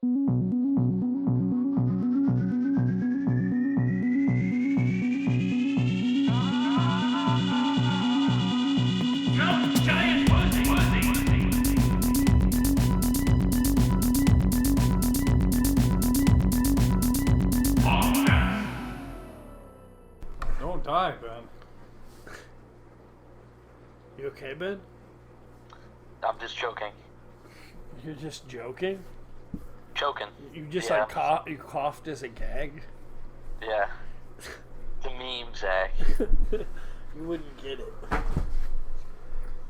Don't die, Ben. You okay, Ben? I'm just joking. You're just joking? Joking. You just Yeah. you coughed as a gag? Yeah. The meme, Zach. You wouldn't get it.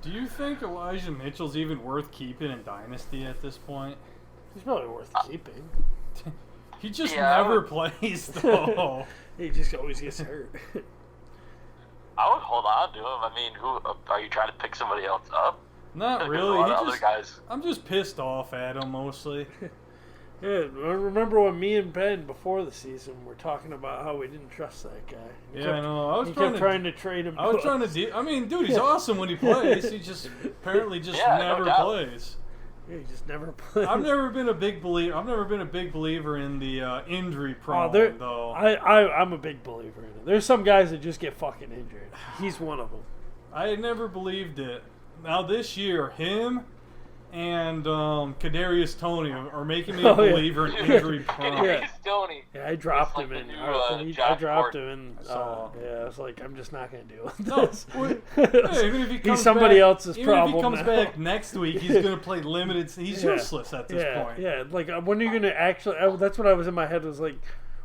Do you think Elijah Mitchell's even worth keeping in Dynasty at this point? He's probably worth keeping. He just Yeah, never plays, though. He just always gets hurt. I would hold on to him. I mean, who are you trying to pick somebody else up? Not There's really. a lot He of other just, guys. I'm just pissed off at him mostly. Yeah, I remember when me and Ben before the season were talking about how we didn't trust that guy. I know. I was He trying kept trying to trade him. I was trying to. I mean, dude, he's awesome when he plays. He just apparently just Yeah, no never doubt. plays. Yeah, he just never plays. I've never been a big believer in the injury prone though. I'm a big believer in it. There's some guys that just get fucking injured. He's one of them. I had never believed it. Now this year, him and Kadarius Toney are making me a believer in injury prone. Yeah. Tony. Yeah, I dropped like him in. the new, I Josh dropped Gordon. him in. saw. Yeah, I was like, I'm just not gonna deal with No, this. yeah, even if he comes He's somebody back, else's even problem. if he comes now. back next week, he's gonna play limited. He's Yeah. useless at this point. Yeah, like when are you gonna actually? That's what I was in my head was like,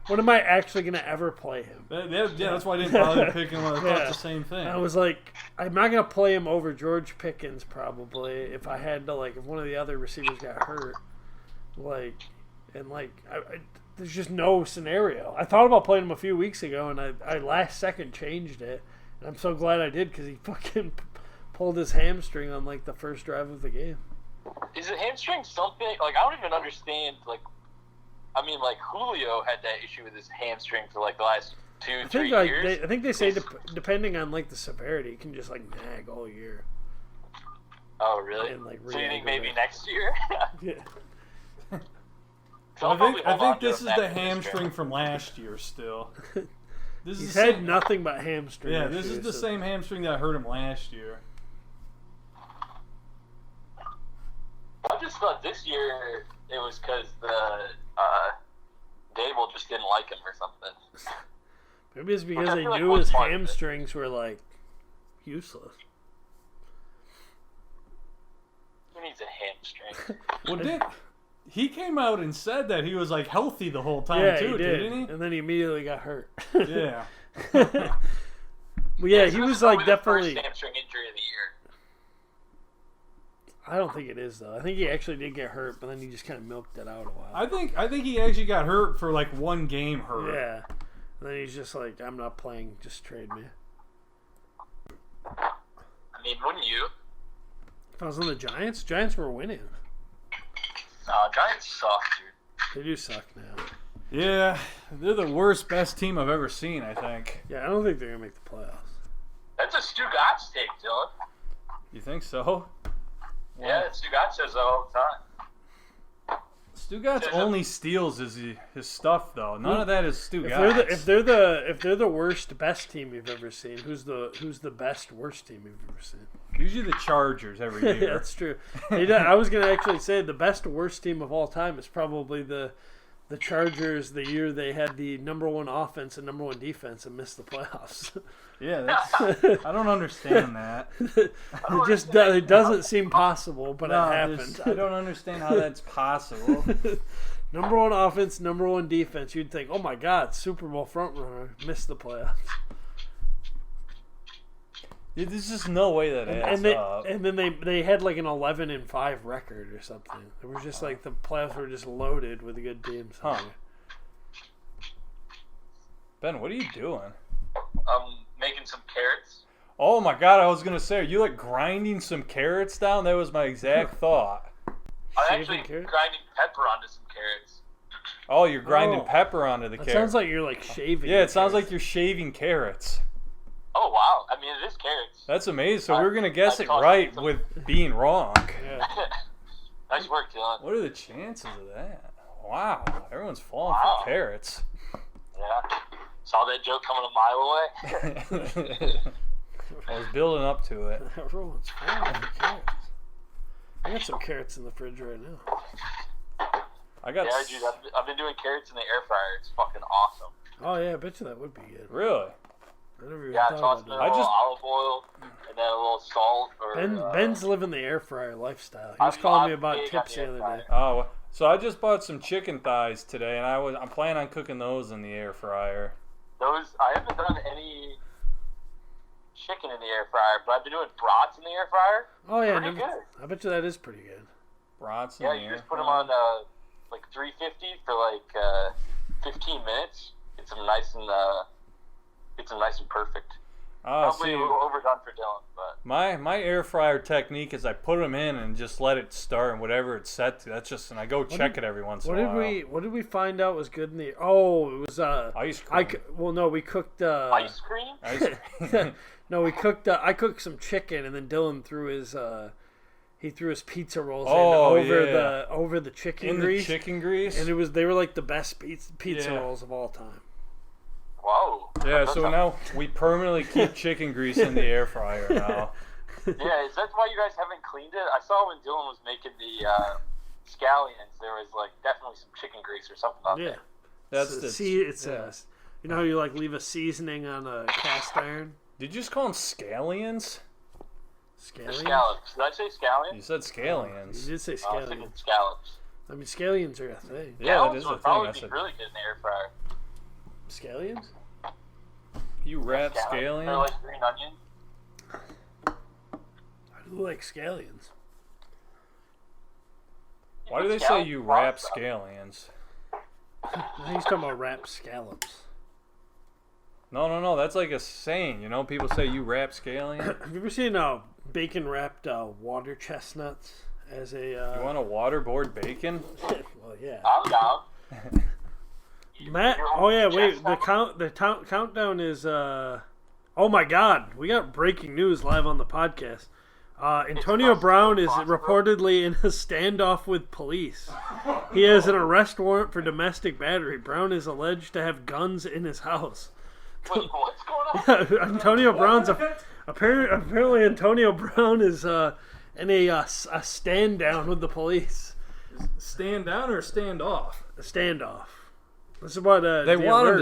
when am I actually gonna ever play him? That's why I didn't bother picking him. I thought the same thing. I was like, I'm not gonna play him over George Pickens probably if I had to, like, if one of the other receivers got hurt, I there's just no scenario. I thought about playing him a few weeks ago and I last second changed it, and I'm so glad I did because he fucking pulled his hamstring on like the first drive of the game. Is it hamstring something? Like, I don't even understand. Like, I mean, like, Julio had that issue with his hamstring for like the last 2-3 years. I think they say depending on like the severity, it can just like nag all year. Oh, really? And, like, so you think re-aggravate. maybe next year? Yeah. So I think this is the hamstring from last year still. This He's is had nothing but hamstring. Yeah, this issues, is the so- same hamstring that hurt him last year. I just thought this year it was because the Dable just didn't like him or something. Maybe it's because I they feel like knew was his part of it. hamstrings were like useless. Who needs a hamstring? Well, he came out and said that he was like healthy the whole time Yeah, too, he did. didn't he? And then he immediately got hurt. Yeah. Well, yeah, This he was was like probably the definitely. first hamstring injury of the year. I don't think it is though. I think he actually did get hurt, but then he just kind of milked it out a while. I think he actually got hurt for like one game hurt. Yeah. And then he's just like, I'm not playing. Just trade me. I mean, wouldn't you? If I was on the Giants were winning. Giants suck, dude. They do suck now. Yeah, they're the best team I've ever seen, I think. Yeah, I don't think they're gonna make the playoffs. That's a Stu Gotch take, Dylan. You think so? Yeah, Stu Gotch says that all the time. Stugatz only steals his stuff though. None of that is Stugatz. If they're the worst best team you've ever seen, who's the best worst team you've ever seen? Usually the Chargers every year. Yeah, that's true. I was gonna actually say the best worst team of all time is probably the Chargers. The year they had the number one offense and number one defense and missed the playoffs. Yeah, I don't understand that. It doesn't seem possible, but it happened. I don't understand how that's possible. Number one offense, number one defense. You'd think, oh my God, Super Bowl frontrunner missed the playoffs. There's just no way that adds up. And then they had like an 11-5 record or something. It was just like the playoffs were just loaded with good teams. Huh. Ben, what are you doing? Making some carrots. Oh my God, I was gonna say, are you like grinding some carrots down? That was my exact thought. I'm actually grinding pepper onto some carrots. Oh, you're grinding pepper onto the carrots. Sounds like you're like shaving. Yeah, it sounds like you're shaving carrots. Oh wow! I mean, it is carrots. That's amazing. So we're gonna guess it right with being wrong. Yeah. Nice work, Dylan. What are the chances of that? Wow, everyone's falling for carrots. Yeah. Saw that joke coming a mile away. I was building up to it. Everyone's falling for carrots. I got some carrots in the fridge right now. I got. Yeah, dude, I've been doing carrots in the air fryer. It's fucking awesome. Oh yeah, I bet you that would be good. Really? I never even Yeah, thought toss about in a that. little olive oil and then a little salt. Or, Ben's living the air fryer lifestyle. He was calling me about tips the other day. Oh, so I just bought some chicken thighs today, and I'm planning on cooking those in the air fryer. I haven't done any chicken in the air fryer, but I've been doing brats in the air fryer. Oh yeah, Pretty good. I bet you that is pretty good. Brats in Yeah, the you air just put them fryer. on like 350 for like 15 minutes. Get them nice and perfect. Oh, Probably see, a little overdone for Dylan, but my air fryer technique is I put them in and just let it start and whatever it's set to. That's just, and I go check it every once in a while. What did we find out was good in the? Oh, it was Ice cream. No, we cooked ice cream. Ice cream. No, we cooked. I cooked some chicken, and then Dylan threw his pizza rolls over the chicken in grease. the chicken grease. And they were like the best pizza rolls of all time. Whoa. Yeah, so now we permanently keep chicken grease in the air fryer now. Yeah, is that why you guys haven't cleaned it? I saw when Dylan was making the scallions, there was like definitely some chicken grease or something on there. Yeah. You know how you like leave a seasoning on a cast iron? Did you just call them scallions? Scallions? Scallops. Did I say scallions? You said scallions. You did say I was thinking scallions. scallops. I mean, scallions are a thing. Yeah, that is Scallops a would thing. probably That's be a, really good in the air fryer. Scallions? you wrap They're scallion? like green onion. I do like scallions. Why do they say you wrap scallions? Now he's talking about wrapped scallops. No. That's like a saying. You know, people say you wrap scallion. Have you ever seen bacon wrapped water chestnuts as a? You want to waterboard bacon? Well, yeah. I'm down. Matt. Oh yeah. Wait. The countdown is. Oh my God! We got breaking news live on the podcast. Antonio Brown is reportedly in a standoff with police. He has an arrest warrant for domestic battery. Brown is alleged to have guns in his house. Wait, what's going on? Antonio Brown's apparently Antonio Brown is in a stand down with the police. Stand down or stand off? A standoff. This is what They want him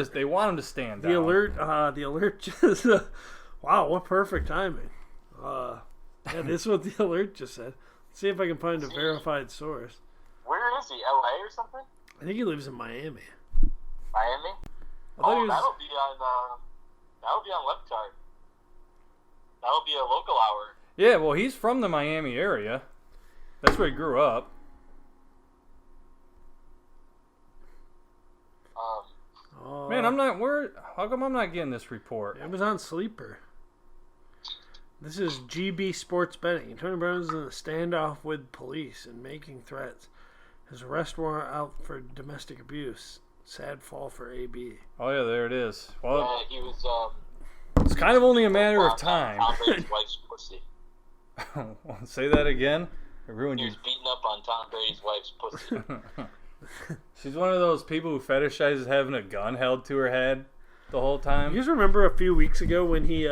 to stand down. The alert just wow, what perfect timing. Yeah, this is what the alert just said. Let's see if I can find a verified source. Where is he? LA or something? I think he lives in Miami. Miami? I thought he was, that'll be on Leptard. That'll be a local hour. Yeah, well, he's from the Miami area. That's where he grew up. Man, how come I'm not getting this report? Amazon Sleeper. This is GB Sports Betting. Antonio Brown is in a standoff with police and making threats. His arrest warrant out for domestic abuse. Sad fall for AB. Oh yeah, there it is. Well, Yeah, he was it's kind of only a matter of time. Tom Brady's wife's pussy. Say that again. I ruined He you. was beating up on Tom Brady's wife's pussy. She's one of those people who fetishizes having a gun held to her head the whole You time. guys remember a few weeks ago when he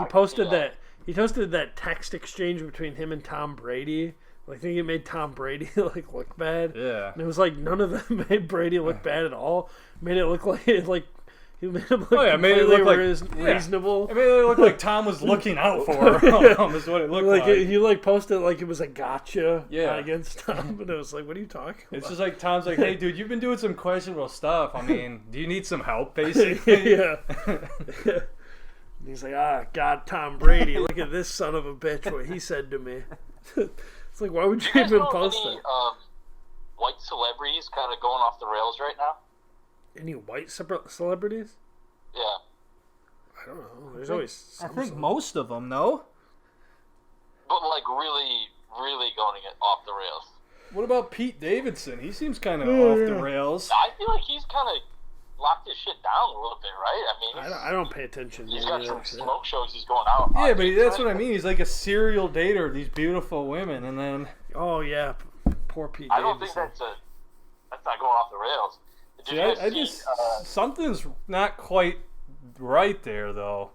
posted that text exchange between him and Tom Brady? Like, I think it made Tom Brady like look bad. Yeah. And it was like none of them made Brady look bad at all. Made it look like he made him look Made it look like reasonable. It made it look like Tom was looking out for him. Is what it looked like. He posted it like it was a gotcha against Tom, and it was like, what are you talking about? It's just like Tom's like, hey, dude, you've been doing some questionable stuff. I mean, do you need some help, basically? Yeah. And he's like, God, Tom Brady, look at this son of a bitch, what he said to me. It's like, why would you even post that? White celebrities kind of going off the rails right now? Any white celebrities? Yeah. I don't know. There's always some. most of them, no? But like really, really going off the rails. What about Pete Davidson? He seems kind of off the rails. I feel like he's kind of locked his shit down a little bit, right? I mean, I don't pay attention. he's got some smoke shows he's going out. Yeah, but that's what I mean. He's like a serial dater of these beautiful women, and then Oh yeah, poor Pete. I don't think Davidson. that's not going off the rails. Did you guys I see, just something's not quite right there though.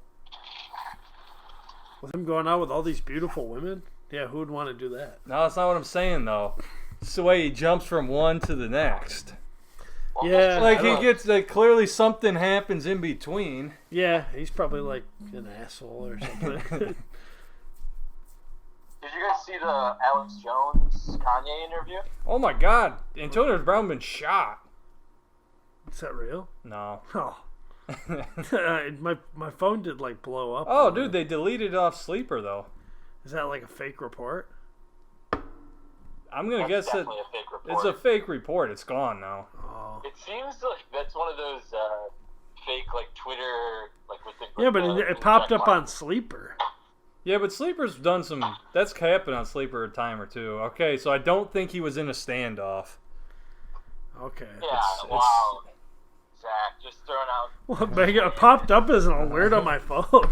With him going out with all these beautiful women? Yeah, who would want to do that? No, that's not what I'm saying though. It's the way he jumps from one to the next. well, Yeah. Like he gets like clearly something happens in between. Yeah, he's probably like an asshole or something. Did you guys see the Alex Jones Kanye interview? Oh my God, Antonio Brown been shot. Is that real? No. Oh. my phone did like blow up. Oh, dude, they deleted it off Sleeper though. Is that like a fake report? I'm gonna guess that Definitely a fake report. it's a fake report. It's gone now. Oh. It seems like that's one of those fake like Twitter like with the Yeah, but the it popped up check mark. on Sleeper. Yeah, but Sleeper's done some. That's happened on Sleeper a time or two. Okay, so I don't think he was in a standoff. Okay. Yeah, wow. Zach, just throwing out. Well, it popped up as an alert on my phone. Wow,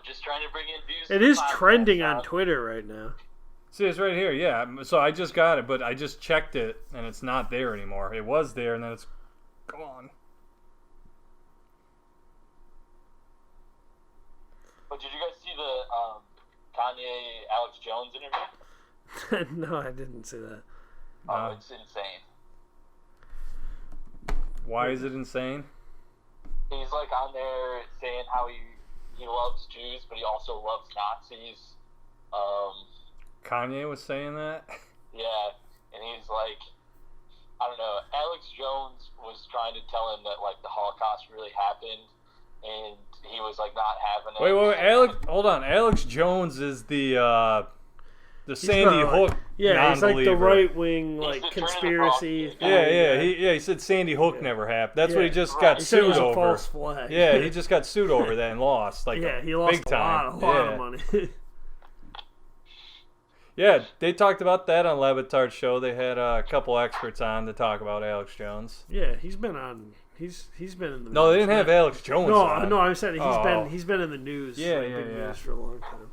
just trying to bring in views. It to the is podcast, trending on Twitter right now. See, it's right here. Yeah, so I just got it, but I just checked it, and it's not there anymore. It was there, and then it's gone. But did you guys see the Kanye Alex Jones interview? No, I didn't see that. Oh, it's insane. Why is it insane? He's like on there saying how he loves Jews, but he also loves Nazis. Kanye was saying that? Yeah, and he's like, I don't know. Alex Jones was trying to tell him that like the Holocaust really happened, and he was like not having it. Wait, hold on. Alex Jones is the Sandy probably- Hook Yeah, he's like the non-believer. right wing, like the conspiracy. Trinity Prophet. Yeah. He said Sandy Hook never happened. That's what he Yeah. just Right. got He said it sued was a over. false flag. Yeah, he just got sued over that and lost. Like Yeah, he lost big time. a lot of money. Yeah, they talked about that on Levitar's show. They had a couple experts on to talk about Alex Jones. Yeah, he's been on. He's been in the. No, they news. didn't have Alex Jones. No, on. no, I said Oh. he's been in the news. Yeah, like, yeah, big yeah. news for a long time.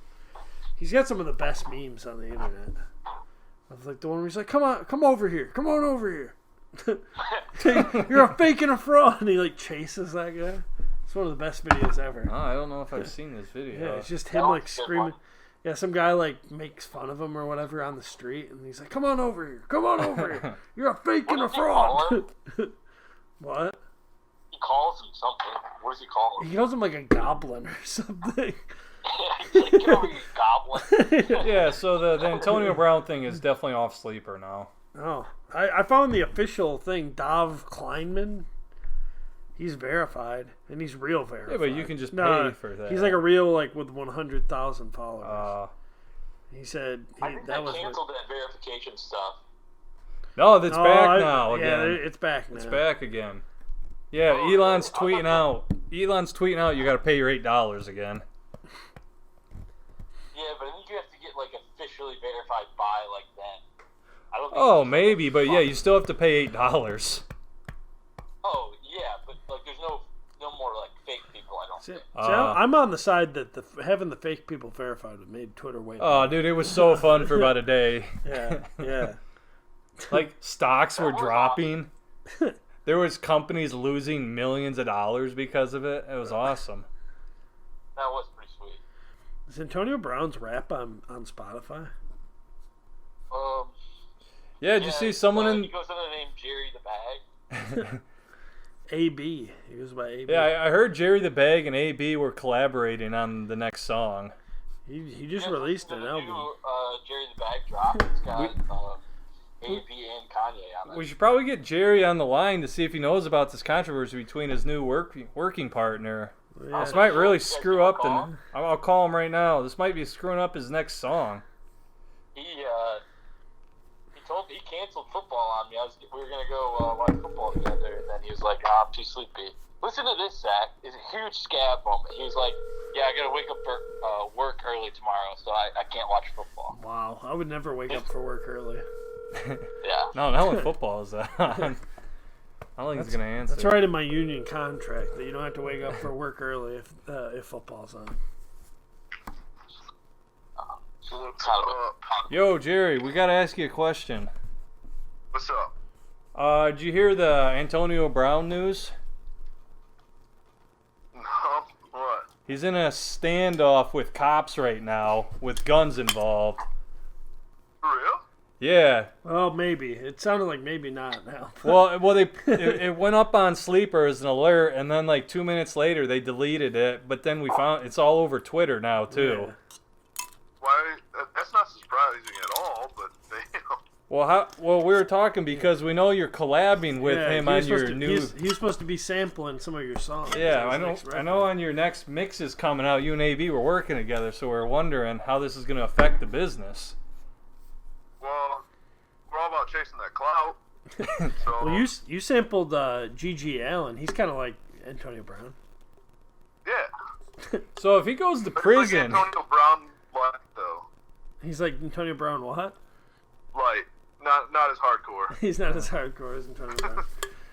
He's got some of the best memes on the internet. Of like the one where he's like, come on over here, you're a fake and a fraud, and he like chases that guy. It's one of the best videos ever. Oh, I don't know if I've seen this video. Yeah, it's just him That like was a good screaming. one. Yeah, some guy like makes fun of him or whatever on the street, and he's like, "Come on over here, you're a fake and a What does he call fraud." What? He calls him something. What does he call him? He calls him like a goblin or something. He's like, get over here, you goblin. Yeah, so the Antonio Brown thing is definitely off Sleeper now. Oh, I found the official thing. Dov Kleinman. He's verified, and he's real verified. Yeah, but you can just pay for that. He's like a real with 100,000 followers. He said I think that they was. canceled that verification stuff. No, that's back now Yeah, again. it's back now. It's back again. Yeah, Oh, Elon's I tweeting thought out. Elon's tweeting out. You got to pay your $8 again. Yeah, but I think you have to get like officially verified by like then. I don't think Oh, it's- maybe, but yeah, you still have to pay $8. Oh yeah, but like there's no more like fake people. I don't See, think. I'm on the side that having the fake people verified would made Twitter way better. Oh, dude, it was so fun for about a day. Yeah. Like stocks were That was dropping. There was companies losing millions of dollars because of it. It was awesome. That was pretty sweet. Is Antonio Brown's rap on Spotify? Yeah, did you see someone He in? goes under the name Jerry the Bag. AB. He goes by AB. Yeah, I heard Jerry the Bag and AB were collaborating on the next song. He just Yeah, released the an new, album. Jerry the Bag drop. It's got AB and Kanye on it. We should probably get Jerry on the line to see if he knows about this controversy between his new working partner. Yeah. This might really You guys screw wanna up the. call him? I'll call him right now. This might be screwing up his next song. He canceled football on me. We were gonna go watch football together, and then he was like, "I'm too sleepy." Listen to this, Zach. It's a huge scab moment. He was like, "Yeah, I gotta wake up for work early tomorrow, so I can't watch football." Wow, I would never wake up for work early. Yeah. No, not when football is on. I don't think he's gonna answer. That's right in my union contract that you don't have to wake up for work early if football's on. Kind of Yo, Jerry, we gotta ask you a question. What's up? Did you hear the Antonio Brown news? No, what? He's in a standoff with cops right now with guns involved. For real? Yeah. Well, maybe. It sounded like maybe not now. Well, it went up on Sleeper as an alert, and then like 2 minutes later they deleted it. But then we found it's all over Twitter now too. Yeah. Why? That's not surprising at all. But they, Well, we were talking because we know you're collabing with him on your new. He's supposed to be sampling some of your songs. Yeah, I know. On your next mix is coming out. You and AB were working together, so we're wondering how this is going to affect the business. well, we're all about chasing that clout. So, Well, you sampled G.G. Allen. He's kind of like Antonio Brown. yeah. So if he goes to Like prison, Antonio Brown, like though, He's like Antonio Brown. What? like not as hardcore. He's not as hardcore as Antonio Brown.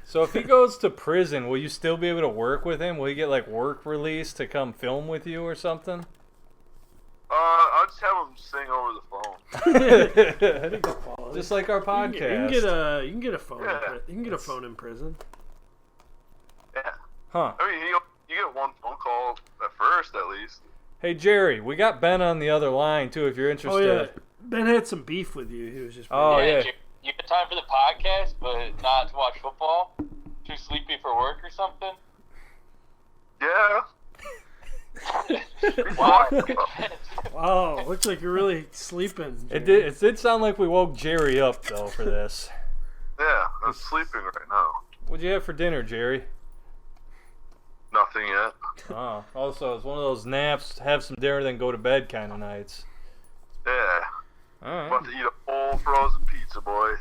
so if he goes to prison, will you still be able to work with him? Will he get like work release to come film with you or something? I'll just have him sing over the phone. Just like our podcast. You can get a phone. Yeah. You can get a phone in prison. Yeah. Huh. I mean, you get one phone call at first, at least. Hey Jerry, we got Ben on the other line too. If you're Oh interested. yeah, Ben had some beef with you. He was just. Oh, yeah. You got time for the podcast, but not to watch football? Too sleepy for work or something? Yeah. Wow. Wow, looks like you're really sleeping. It Jerry. did sound like we woke Jerry up though for this. Yeah, I'm sleeping right now. What'd you have for dinner, Jerry? Nothing yet. Oh, also it's one of those naps, have some dinner, then go to bed kind of nights. Yeah. All right. About to eat a full frozen pizza, boys.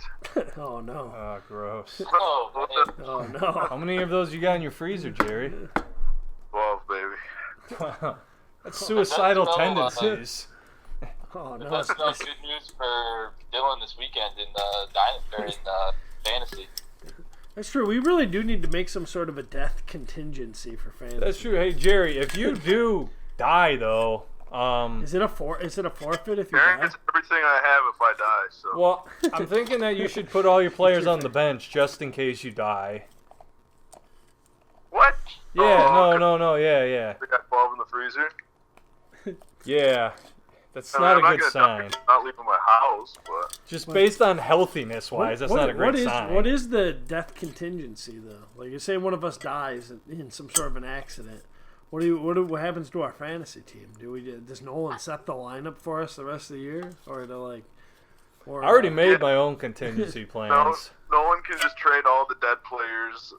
Oh no. Oh, gross. Oh, man. Oh no. How many of those you got in your freezer, Jerry? 12, baby. Wow. That's suicidal That's no, tendencies. Oh no. That's not good news for Dylan this weekend in fantasy. That's true. We really do need to make some sort of a death contingency for fantasy. That's true. Hey, Jerry, if you do die though, Is it a forfeit if you Aaron die? gets everything I have if I die, so. well, I'm thinking that you should put all your players on the bench just in case you die. What? Yeah, Oh, no, yeah. We got 12 in the freezer. Yeah. That's I mean, not I'm a good gonna sign. die, not leaving my house, but. Just based on healthiness wise, that's not a great sign. What is the death contingency though? Like, you say one of us dies in some sort of an accident. What happens to our fantasy team? Does Nolan set the lineup for us the rest of the year, or I already made my own contingency No, plans. no one can just trade all the dead players,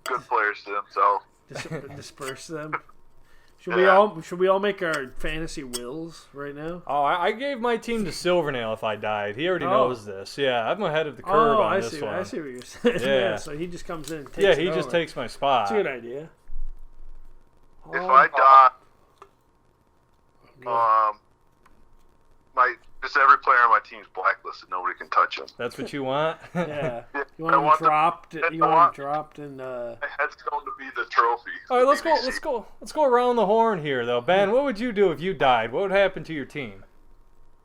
good players to himself. disperse them? Should we all make our fantasy wills right now? Oh, I gave my team to Silvernail if I died. He already Oh. knows this. Yeah, I'm ahead of the curve on I this see. one. I see what you're saying. Yeah. So he just comes in and takes Yeah, it he just over. takes my spot. That's a good idea. If Oh, I die, yeah. just every player on my team's blacklisted. Nobody can touch him. That's what you want? Yeah. Yeah, You I want want him dropped? them- You I want want- him dropped in? My headstone to be the trophy. All right, let's go. BBC. Let's go around the horn here, though. Ben, what would you do if you died? What would happen to your team?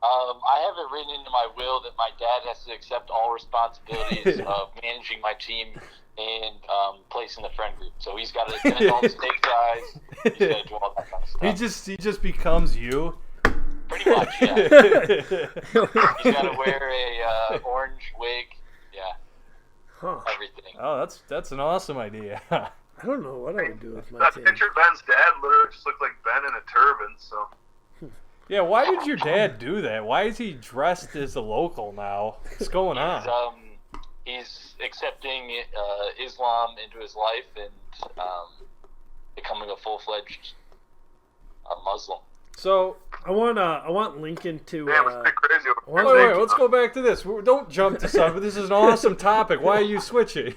I have it written into my will that my dad has to accept all responsibilities of managing my team and placing the friend group. So he's got to attend all the stake size. He's got to do all that kind of stuff. He just becomes you. Pretty much, yeah. He's got to wear a orange wig. Yeah, Huh. everything. Oh, that's an awesome idea. I don't know what I would do with my That team. picture of Ben's dad literally just looked like Ben in a turban, so. Yeah, why did your dad do that? Why is he dressed as a local now? What's going on? He's accepting Islam into his life and becoming a full-fledged Muslim. So, I want Lincoln to. Damn, it's pretty crazy. wait, let's go back to this. Don't jump to something. This is an awesome topic. Why are you switching?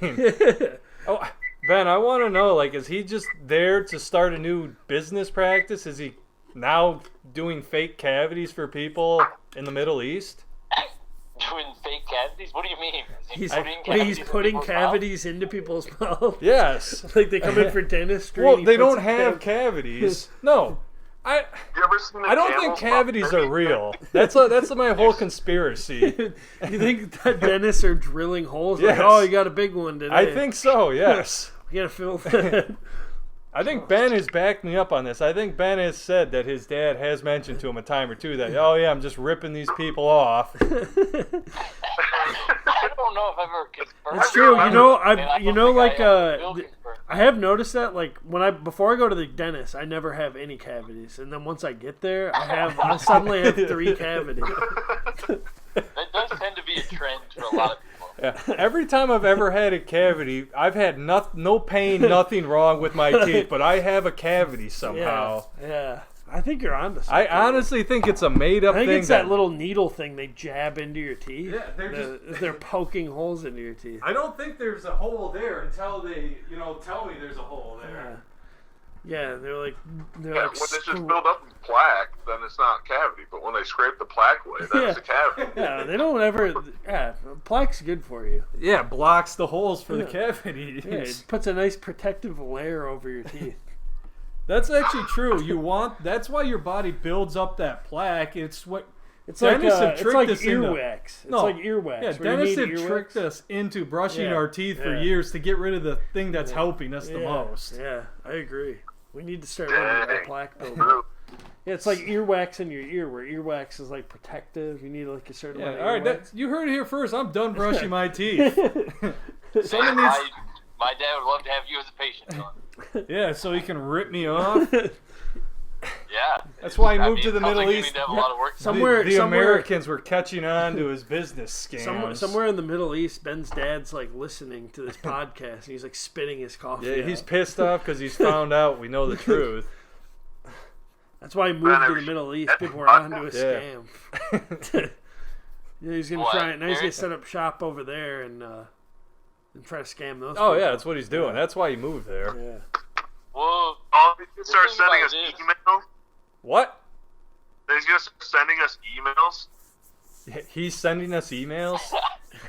Oh, Ben, I want to know, like, is he just there to start a new business practice? Is he now doing fake cavities for people in the Middle East? Doing fake cavities? What do you mean? He's He's putting cavities into people's mouths. Yes. Like they come in for dentistry. Well, and he they puts don't a have cavities. No. You ever seen the I don't think camels cavities pop are real. That's my whole conspiracy. You think that dentists are drilling holes? Yes. Like, oh, you got a big one today. I think so. Yes. You gotta fill that. I think Ben has backed me up on this. I think Ben has said that his dad has mentioned to him a time or two that, oh yeah, I'm just ripping these people off. I don't know if I've ever confirmed. It's true. it. You know, And I don't think I will confirm. I have noticed that, like, before I go to the dentist, I never have any cavities, and then once I get there, I suddenly have 3 cavities. That does tend to be a trend for a lot of people. Yeah. Every time I've ever had a cavity, I've had no pain, nothing wrong with my teeth, but I have a cavity somehow. Yeah. I think you're onto something. I honestly think it's a made-up I think thing. it's that little needle thing they jab into your teeth. Yeah, they're poking holes into your teeth. I don't think there's a hole there until they, tell me there's a hole there. Yeah, they're like when it's just built up in plaque, then it's not cavity. But when they scrape the plaque away, then it's a cavity. Yeah, they don't ever. Yeah, plaque's good for you. Yeah, blocks the holes for the cavities. Yeah, it puts a nice protective layer over your teeth. That's actually true. That's why your body builds up that plaque. It's what It's like dentists have tricked us into. earwax. It's like earwax. Yeah, where you dentists have need earwax. tricked us into brushing Yeah, our teeth for yeah. years to get rid of the thing that's helping us the most. Yeah, I agree. We need to start running that Dang. plaque building. True. Yeah, it's like earwax in your ear, where earwax is like protective. You need like a certain Yeah, amount all of right, earwax. you heard it here first. I'm done brushing my teeth. Someone needs, My dad would love to have you as a patient, John. yeah, so he can rip me off. Yeah. That's why he I moved mean, to the sounds Middle like you East. need to have a lot of work. The Americans were catching on to his business scams. Somewhere in the Middle East, Ben's dad's like listening to this podcast, and he's like spitting his coffee. Yeah, out. he's pissed off because he's found out we know the truth. That's why he moved to the Middle East. People were onto a scam. Yeah, he's gonna try it. Now he's gonna set up shop over there and try to scam those. Oh people. yeah, that's what he's doing. That's why he moved there. Yeah. Well, They can start thing sending about us this- emails. What? They're just sending us emails. He's sending us emails?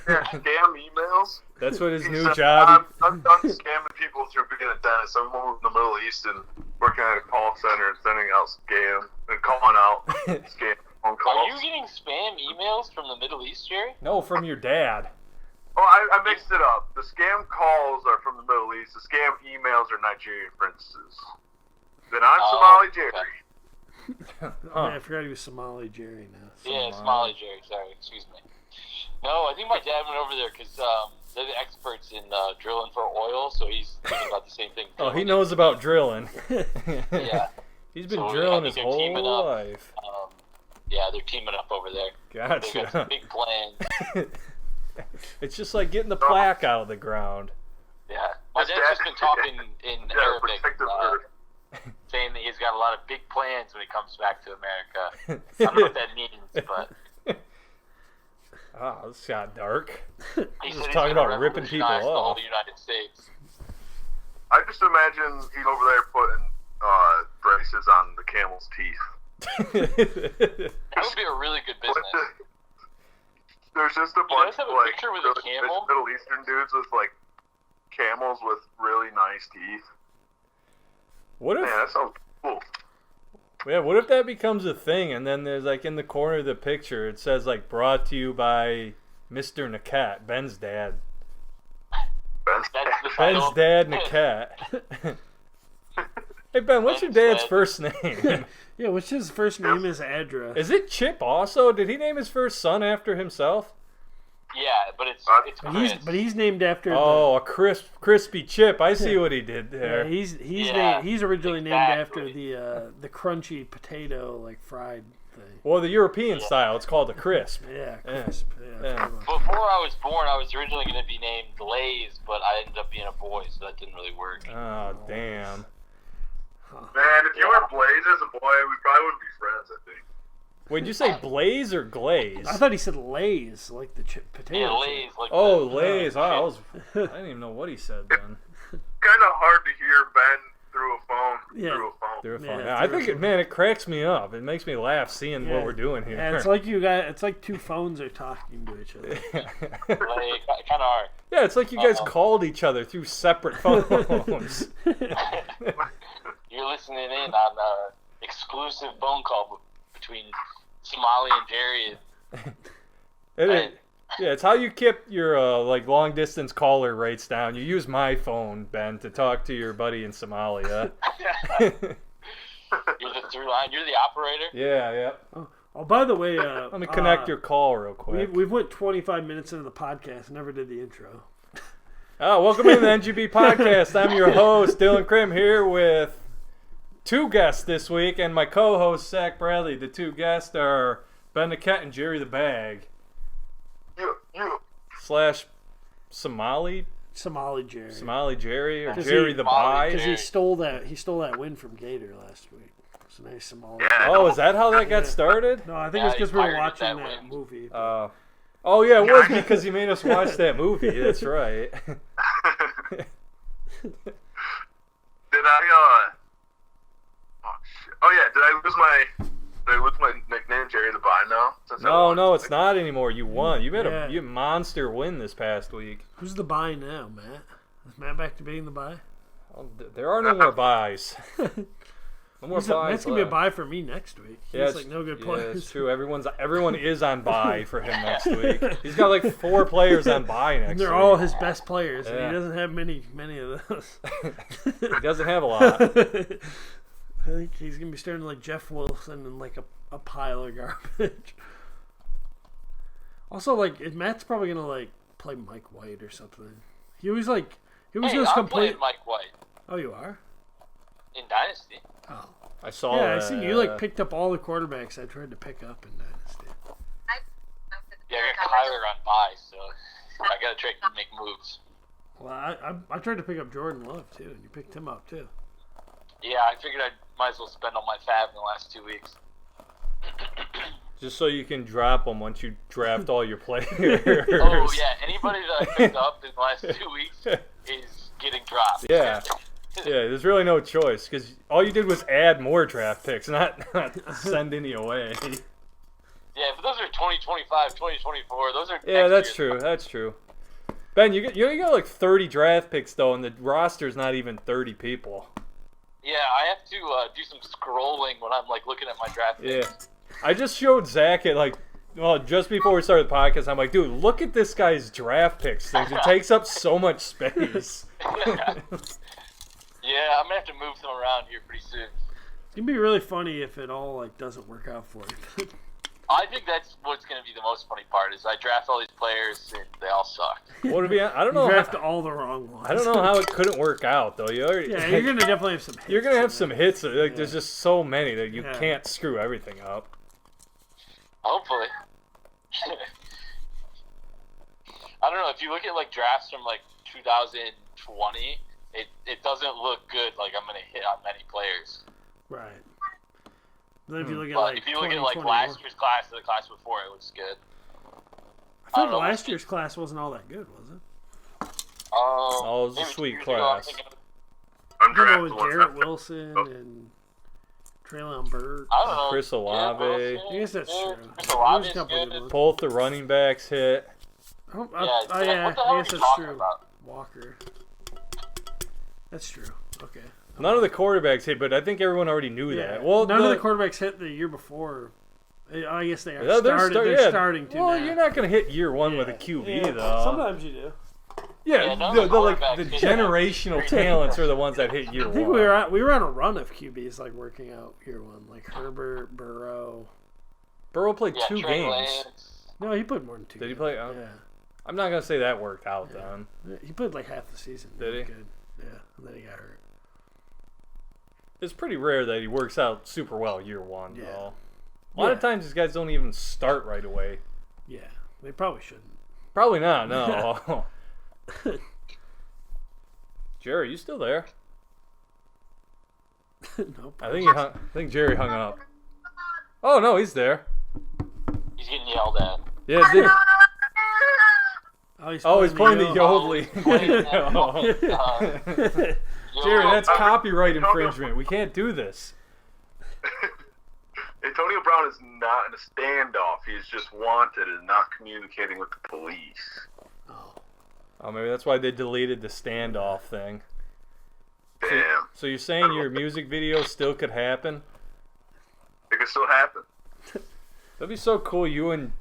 Yeah, scam emails. That's what his He new said, job. I'm done scamming people through being a dentist. I'm moving to the Middle East and working at a call center and sending out scam and calling out scam phone are calls. you getting spam emails from the Middle East, Jerry? No, from your dad. Oh, I mixed it up. The scam calls are from the Middle East. The scam emails are Nigerian princes. Then I'm Somali Jerry. okay. Oh, man, I forgot he was Somali Jerry now. Yeah, Somali Jerry. Sorry, excuse me. No, I think my dad went over there because they're the experts in drilling for oil, so he's thinking about the same thing. Oh, he knows about drilling. Yeah. He's been So, drilling I his think they're teaming whole up. life. Yeah, they're teaming up over there. They got some Gotcha. big plans. It's just like getting the plaque out of the ground. Yeah, my dad's just been talking in Yeah, Arabic, protective earth. saying that he's got a lot of big plans when he comes back to America. I don't know what that means, but Oh, this got dark. he Just said he's talking gonna about ripping people revolutionize the whole off. United States. I just imagine he's over there putting braces on the camel's teeth. That would be a really good business. There's just a You bunch guys have of a like picture with a really camel? rich Middle Eastern dudes with like camels with really nice teeth. What if? Man, that sounds cool. Yeah, what if that becomes a thing and then there's like in the corner of the picture it says like brought to you by Mr. Nakat, Ben's dad. That's the Ben's title. dad Nakat. Hey Ben, what's your dad's first name? Yeah, what's his first name? His address. Is it Chip also? Did he name his first son after himself? Yeah, but it's But he's named after. Oh, a crispy Chip. I see what he did there. Yeah, he's originally exactly. named after the crunchy potato like fried thing. Well, the European style, it's called a crisp. Yeah, crisp. Yeah. Yeah. Before I was born, I was originally going to be named Blaze, but I ended up being a boy, so that didn't really work. Oh, damn. Man, if you were Blaze as a boy, we probably wouldn't be friends, I think. Wait, did you say Blaze or Glaze? I thought he said Lay's, like the potato. Yeah, chip. Lays. Like Oh, the- Lays. I didn't even know what he said then. Kind of hard to hear Ben through a phone. Yeah. Through a phone. Through a phone. Yeah, Yeah, I through a think, man, it cracks me up. It makes me laugh seeing Yeah. what we're doing here. Yeah, it's like it's like two phones are talking to each other. Like, kind of hard. Yeah, it's like you guys called each other through separate phones. You're listening in on exclusive phone call between Somalia and Jerry. It's how you keep your like long distance caller rates down. You use my phone, Ben, to talk to your buddy in Somalia. You're the through line. You're the operator. Yeah. Oh, by the way, let me connect your call real quick. We've went 25 minutes into the podcast and never did the intro. Oh, welcome to the NGP podcast. I'm your host, Dylan Krim, here with two guests this week, and my co-host, Zach Bradley. The two guests are Ben the Cat and Jerry the Bag. Slash Somali Jerry, or Jerry the Bye. Because he stole that win from Gator last week. It's a nice Somali. Oh, is that how that got started? No, I think it's because we were watching that movie. Oh yeah, it was because he made us watch that movie. That's right. Did I lose my nickname, Jerry the Bye, now? No, it's not anymore. You won. You had a monster win this past week. Who's the bye now, Matt? Is Matt back to being the bye? There are no more buys. No more buys. That's gonna be a bye for me next week. He's like no good players. Yeah, it's true. Everyone is on bye for him next week. He's got like 4 players on bye next week. And they're all his best players, and he doesn't have many of those. He doesn't have a lot. I think he's gonna be starting like Jeff Wilson and like a pile of garbage. Also, like Matt's probably gonna like play Mike White or something. He was I'm playing Mike White. Oh, you are? In Dynasty. Oh, I saw. Yeah, I see you like picked up all the quarterbacks I tried to pick up in Dynasty. Yeah, I got Kyler on bye, so I gotta try to make moves. Well, I tried to pick up Jordan Love too, and you picked him up too. Yeah, I figured I might as well spend all my fab in the last 2 weeks. Just so you can drop them once you draft all your players. Oh yeah, anybody that I picked up in the last 2 weeks is getting dropped. Yeah. Yeah, there's really no choice because all you did was add more draft picks, not send any away. Yeah, but those are 2025, 2024. Those are. Yeah, that's true. That's true. Ben, you got like 30 draft picks though, and the roster's not even 30 people. Yeah, I have to do some scrolling when I'm like looking at my draft picks. Yeah, I just showed Zach it just before we started the podcast. I'm like, dude, look at this guy's draft picks. It takes up so much space. Yeah, I'm gonna have to move them around here pretty soon. It's gonna be really funny if it all like doesn't work out for you. I think that's what's gonna be the most funny part is I draft all these players and they all suck. I don't know. You draft all the wrong ones. I don't know how it couldn't work out though. You're gonna definitely have some hits. You're gonna have some hits. There's just so many that you can't screw everything up. Hopefully. I don't know, if you look at like drafts from like 2020, it doesn't look good like I'm going to hit on many players. Right. Then if you look at last year's class or the class before, it looks good. I thought last year's class wasn't all that good, was it? It was a sweet class. I'm drafting with Garrett Wilson and Treylon Burks. I don't know. Chris Olave. I guess that's true. Chris Olave's good. Both the running backs hit. I guess that's true. About? Walker. That's true. Okay. None of the quarterbacks hit, but I think everyone already knew that. Well, none of the quarterbacks hit the year before. I guess they are. They're starting to. Well, now. you're not going to hit year one with a QB though. Sometimes you do. Yeah, the generational talents are the ones that hit year one. I think we were on a run of QBs like working out year one, like Herbert, Burrow. Burrow played 2 games. Lance. No, he played more than 2. Did he play? Yeah. I'm not gonna say that worked out then. He played like half the season. Did he? Good. Yeah, and then he got hurt. It's pretty rare that he works out super well year one, Yeah. though. A lot of times these guys don't even start right away. Yeah, they probably shouldn't. Probably not, no. Jerry, you still there? Nope. I think Jerry hung up. Oh no, he's there. He's getting yelled at. Yeah, he's playing the yodel. yodeling. Jerry, that's copyright infringement. We can't do this. Antonio Brown is not in a standoff. He's just wanted and not communicating with the police. Oh, maybe that's why they deleted the standoff thing. Damn. So you're saying your music video still could happen? can still happen. That'd be so cool. You and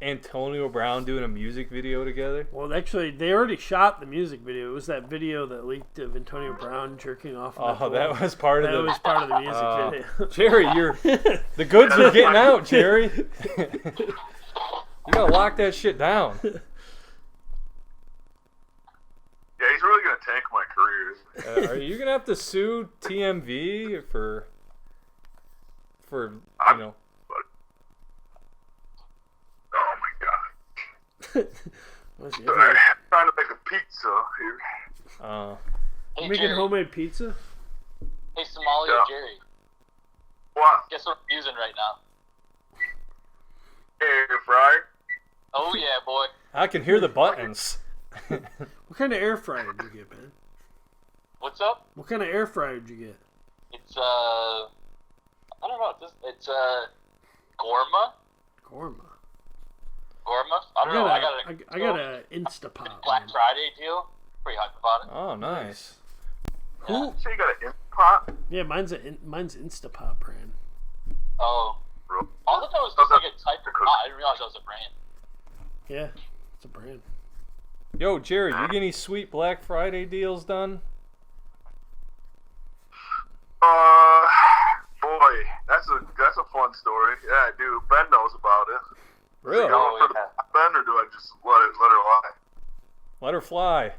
Antonio Brown doing a music video together. Well, actually, they already shot the music video. It was that video that leaked of Antonio Brown jerking off. Oh, that was part of that the. was part of the music video. Jerry, the goods are getting out, Jerry. You gotta lock that shit down. Yeah, he's really gonna tank my career. Are you gonna have to sue TMV for you know? Oh my god! What's Sorry, I'm trying to make a pizza here. Hey, making Jerry. homemade pizza? Hey, Somalia Yeah. Jerry. What? Guess what I'm using right now? Air fryer? Oh, yeah, boy. I can hear the buttons. What kind of air fryer did you get, man? What's up? What kind of air fryer did you get? It's, I don't know. It's Gorma? Korma. Gorma? I don't know. I got a Instapot. Black man. Friday deal. Pretty hyped about it. Oh, nice. Who? So you got an pot? Yeah, mine's Instapot brand. Oh. Bro. I thought that was just like a type of pot. I didn't realize that was a brand. Yeah, it's a brand. Yo, Jerry, you get any sweet Black Friday deals done? Boy, that's a fun story. Yeah, I do. Ben knows about it. Really? Going for the Ben, or do I just let her lie? Let her fly.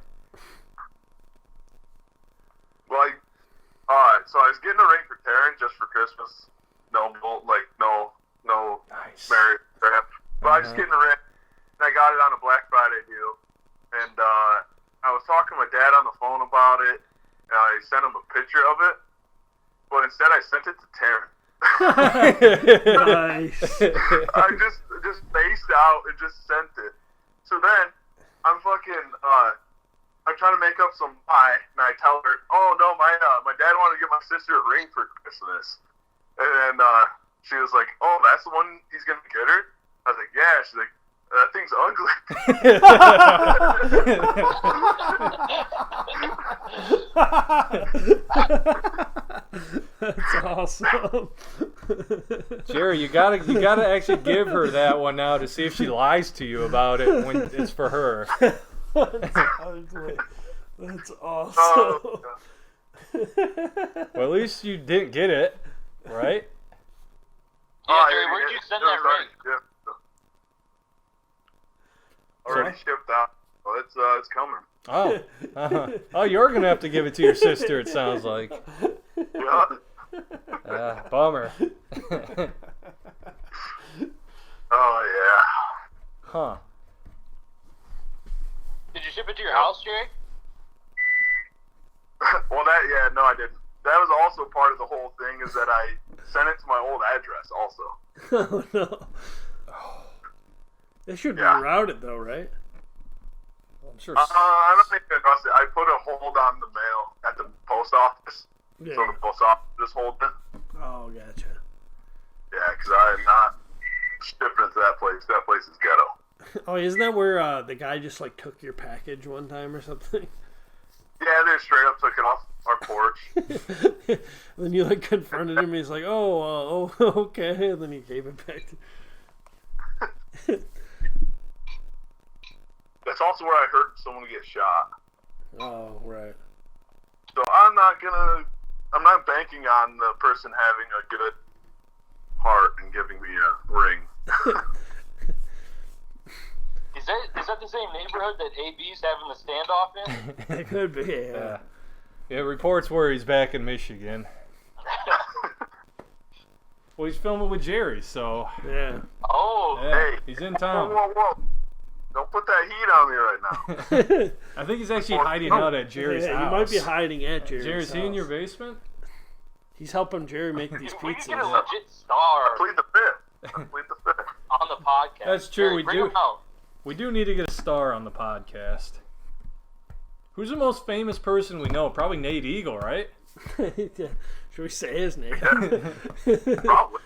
Well, alright, so I was getting a ring for Taryn just for Christmas. No Nice. marriage crap. But I was just getting a ring, and I got it on a Black Friday deal. And I was talking to my dad on the phone about it, and I sent him a picture of it. But instead, I sent it to Taryn. Nice. I just spaced out and just sent it. So then, I'm trying to make up some lie, and I tell her, oh no, my dad wanted to get my sister a ring for Christmas. And she was like, oh, that's the one he's going to get her? I was like, yeah. She's like, that thing's ugly. That's awesome. Jerry, you gotta actually give her that one now to see if she lies to you about it when it's for her. That's awesome. Oh, Well, at least you didn't get it, right? Yeah, Jerry, where'd you send that ring? Already shipped out. Well, it's coming. Oh, oh, you're gonna have to give it to your sister. It sounds like. Yeah. Bummer. Oh yeah. Huh. Did you ship it to your house, Jerry? Well, no, I didn't. That was also part of the whole thing, is that I sent it to my old address also. Oh no. They should be Yeah. routed though, right? I'm sure. I don't think I trust it. I put a hold on the mail at the post office, Yeah. so the post office just holds it. Oh, gotcha. Yeah, because I am not shipping it to that place. That place is ghetto. Oh, isn't that where the guy just like took your package one time or something? Yeah, they straight up took it off our porch. And then you like confronted him. And he's like, "Oh, okay," and then he gave it back to. That's also where I heard someone get shot. Oh, right. So I'm not banking on the person having a good heart and giving me a ring. Is that the same neighborhood that AB's having the standoff in? It could be. Yeah. Yeah, reports where he's back in Michigan. Well, he's filming with Jerry, so Yeah. Oh, yeah, Hey. he's in Whoa, town. whoa, whoa. Don't put that heat on me right now. I think he's actually hiding out at Jerry's Yeah, house. you might be hiding at Jerry's Jerry, is he in house. your basement? He's helping Jerry make these we could get a pizzas. legit star Plead the fifth. Plead the fifth. on the podcast. That's true, Jerry, we bring do. him out. We do need to get a star on the podcast. Who's the most famous person we know? Probably Nate Eagle, right? Yeah. Should we say his name? Probably.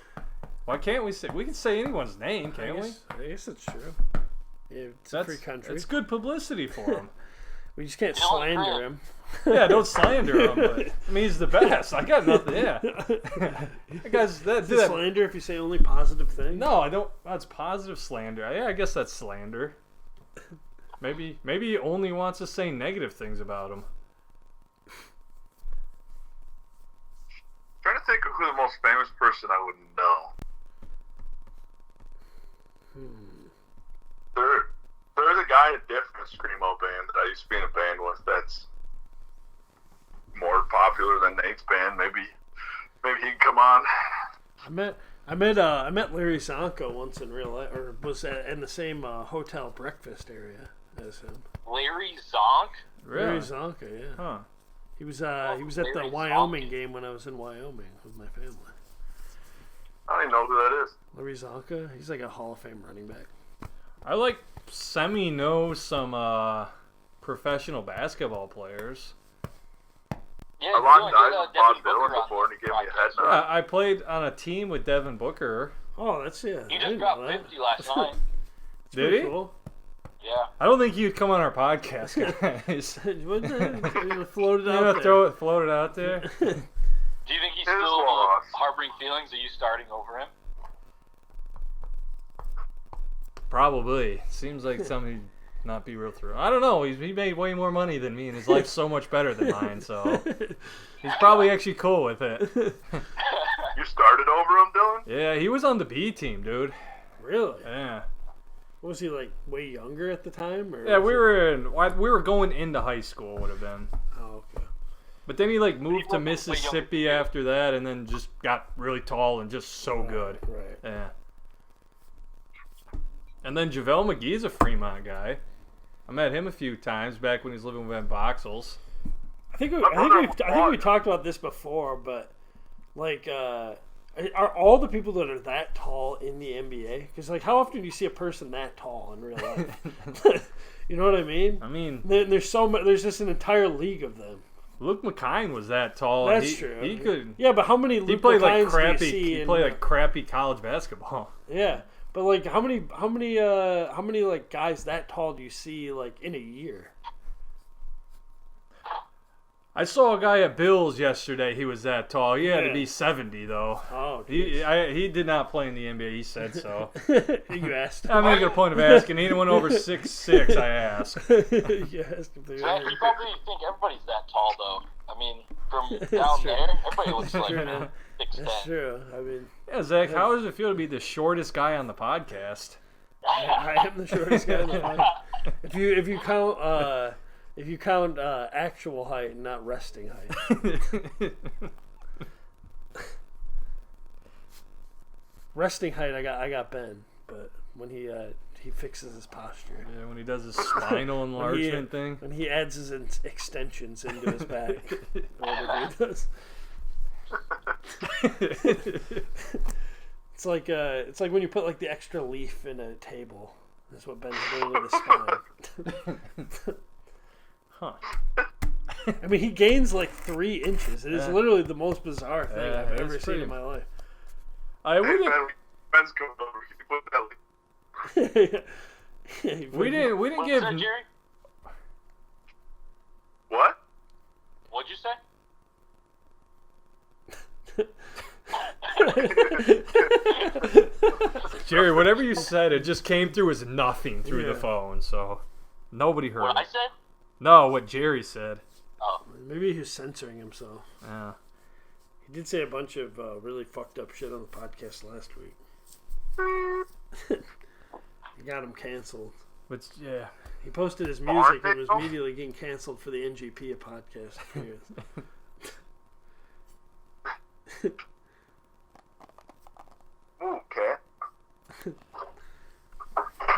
Why can't we say? We can say anyone's name, can't we? I guess it's true. Yeah, it's a That's free country. It's good publicity for him. We just can't Dylan slander Graham. him. Yeah, don't slander him. But, I mean, he's the best. I got nothing. Yeah, that guy's that. Is it slander if you say only positive things? No, I don't. That's positive slander. Yeah, I guess that's slander. Maybe he only wants to say negative things about him. Trying to think of who the most famous person I would know. There's a guy in a different screamo band that I used to be in a band with that's more popular than Nate's band. Maybe he can come on. I met Larry Zonko once in real life, or was in the same hotel breakfast area as him. Larry Zonk? Really? Larry Zonko, yeah. Huh. He was at the Larry Wyoming Zonk. game when I was in Wyoming with my family. I don't even know who that is. Larry Zonka, he's like a Hall of Fame running back. I like know some professional basketball players. Yeah, I locked eyes Devin with Bob Booker Dylan on before and he the gave me a head podcast. nod. I played on a team with Devin Booker. Oh, that's yeah. He I just didn't dropped know that. 50 last night. Did Pretty he? Cool. Yeah. I don't think he'd come on our podcast, guys. What the- You're gonna float it You out know, there. float it out there. Do you think he's His still loss. harboring feelings? Are you starting over him? Probably. Seems like something he'd not be real through. I don't know. He made way more money than me, and his life's so much better than mine. So he's probably actually cool with it. You started over him, Dylan? Yeah, he was on the B team, dude. Really? Yeah. Was he like way younger at the time? Or Yeah, was we were going into high school. Would have been. Oh, okay. But then he like moved to People way Mississippi younger. after that, and then just got really tall and just so good. Right. Yeah. And then JaVale McGee's a Fremont guy. I met him a few times back when he was living with Ben Boxels. I think we talked about this before, but like, are all the people that are that tall in the NBA? Because like, how often do you see a person that tall in real life? You know what I mean? I mean, There's there's just an entire league of them. Luke McKine was that tall. That's true. He could. Yeah, but how many He Luke played like McKines crappy. do you see? He in, played like crappy college basketball. yeah, but like how many like guys that tall do you see like in a year? I saw a guy at Bills yesterday. He was that tall. He had Yeah. to be 70 though. Oh, He did not play in the NBA. He said so. you asked. I'm making a point of asking anyone over 6'6". I ask. You asked if they Zach, were- you probably think everybody's that tall, though. I mean, from That's down true. there, everybody looks like True. 6'10". That's true. I mean, Yeah, Zach, how does it feel to be the shortest guy on the podcast? I am the shortest guy in the line. If you count actual height, not resting height. Resting height, I got Ben, but when he fixes his posture, Yeah, when he does his spinal enlargement thing. when he adds his extensions into his back, whatever he does. It's like when you put like the extra leaf in a table. That's what Ben's doing with his spine. Huh. I mean, he gains like 3 inches. It is Yeah. literally the most bizarre thing Yeah, I've it's ever seen pretty- in my life. I Hey, wouldn't. Ben, Ben's coming over. Can you put that link? We didn't What'd give. you say, Jerry? What? What'd you say? Jerry, whatever you said, it just came through as nothing through Yeah. the phone, so nobody heard What I it. said? No, what Jerry said. Oh, Maybe he's censoring himself. Yeah. He did say a bunch of really fucked up shit on the podcast last week. He got him canceled. But yeah. He posted his music and was immediately getting canceled for the NGP podcast. Okay.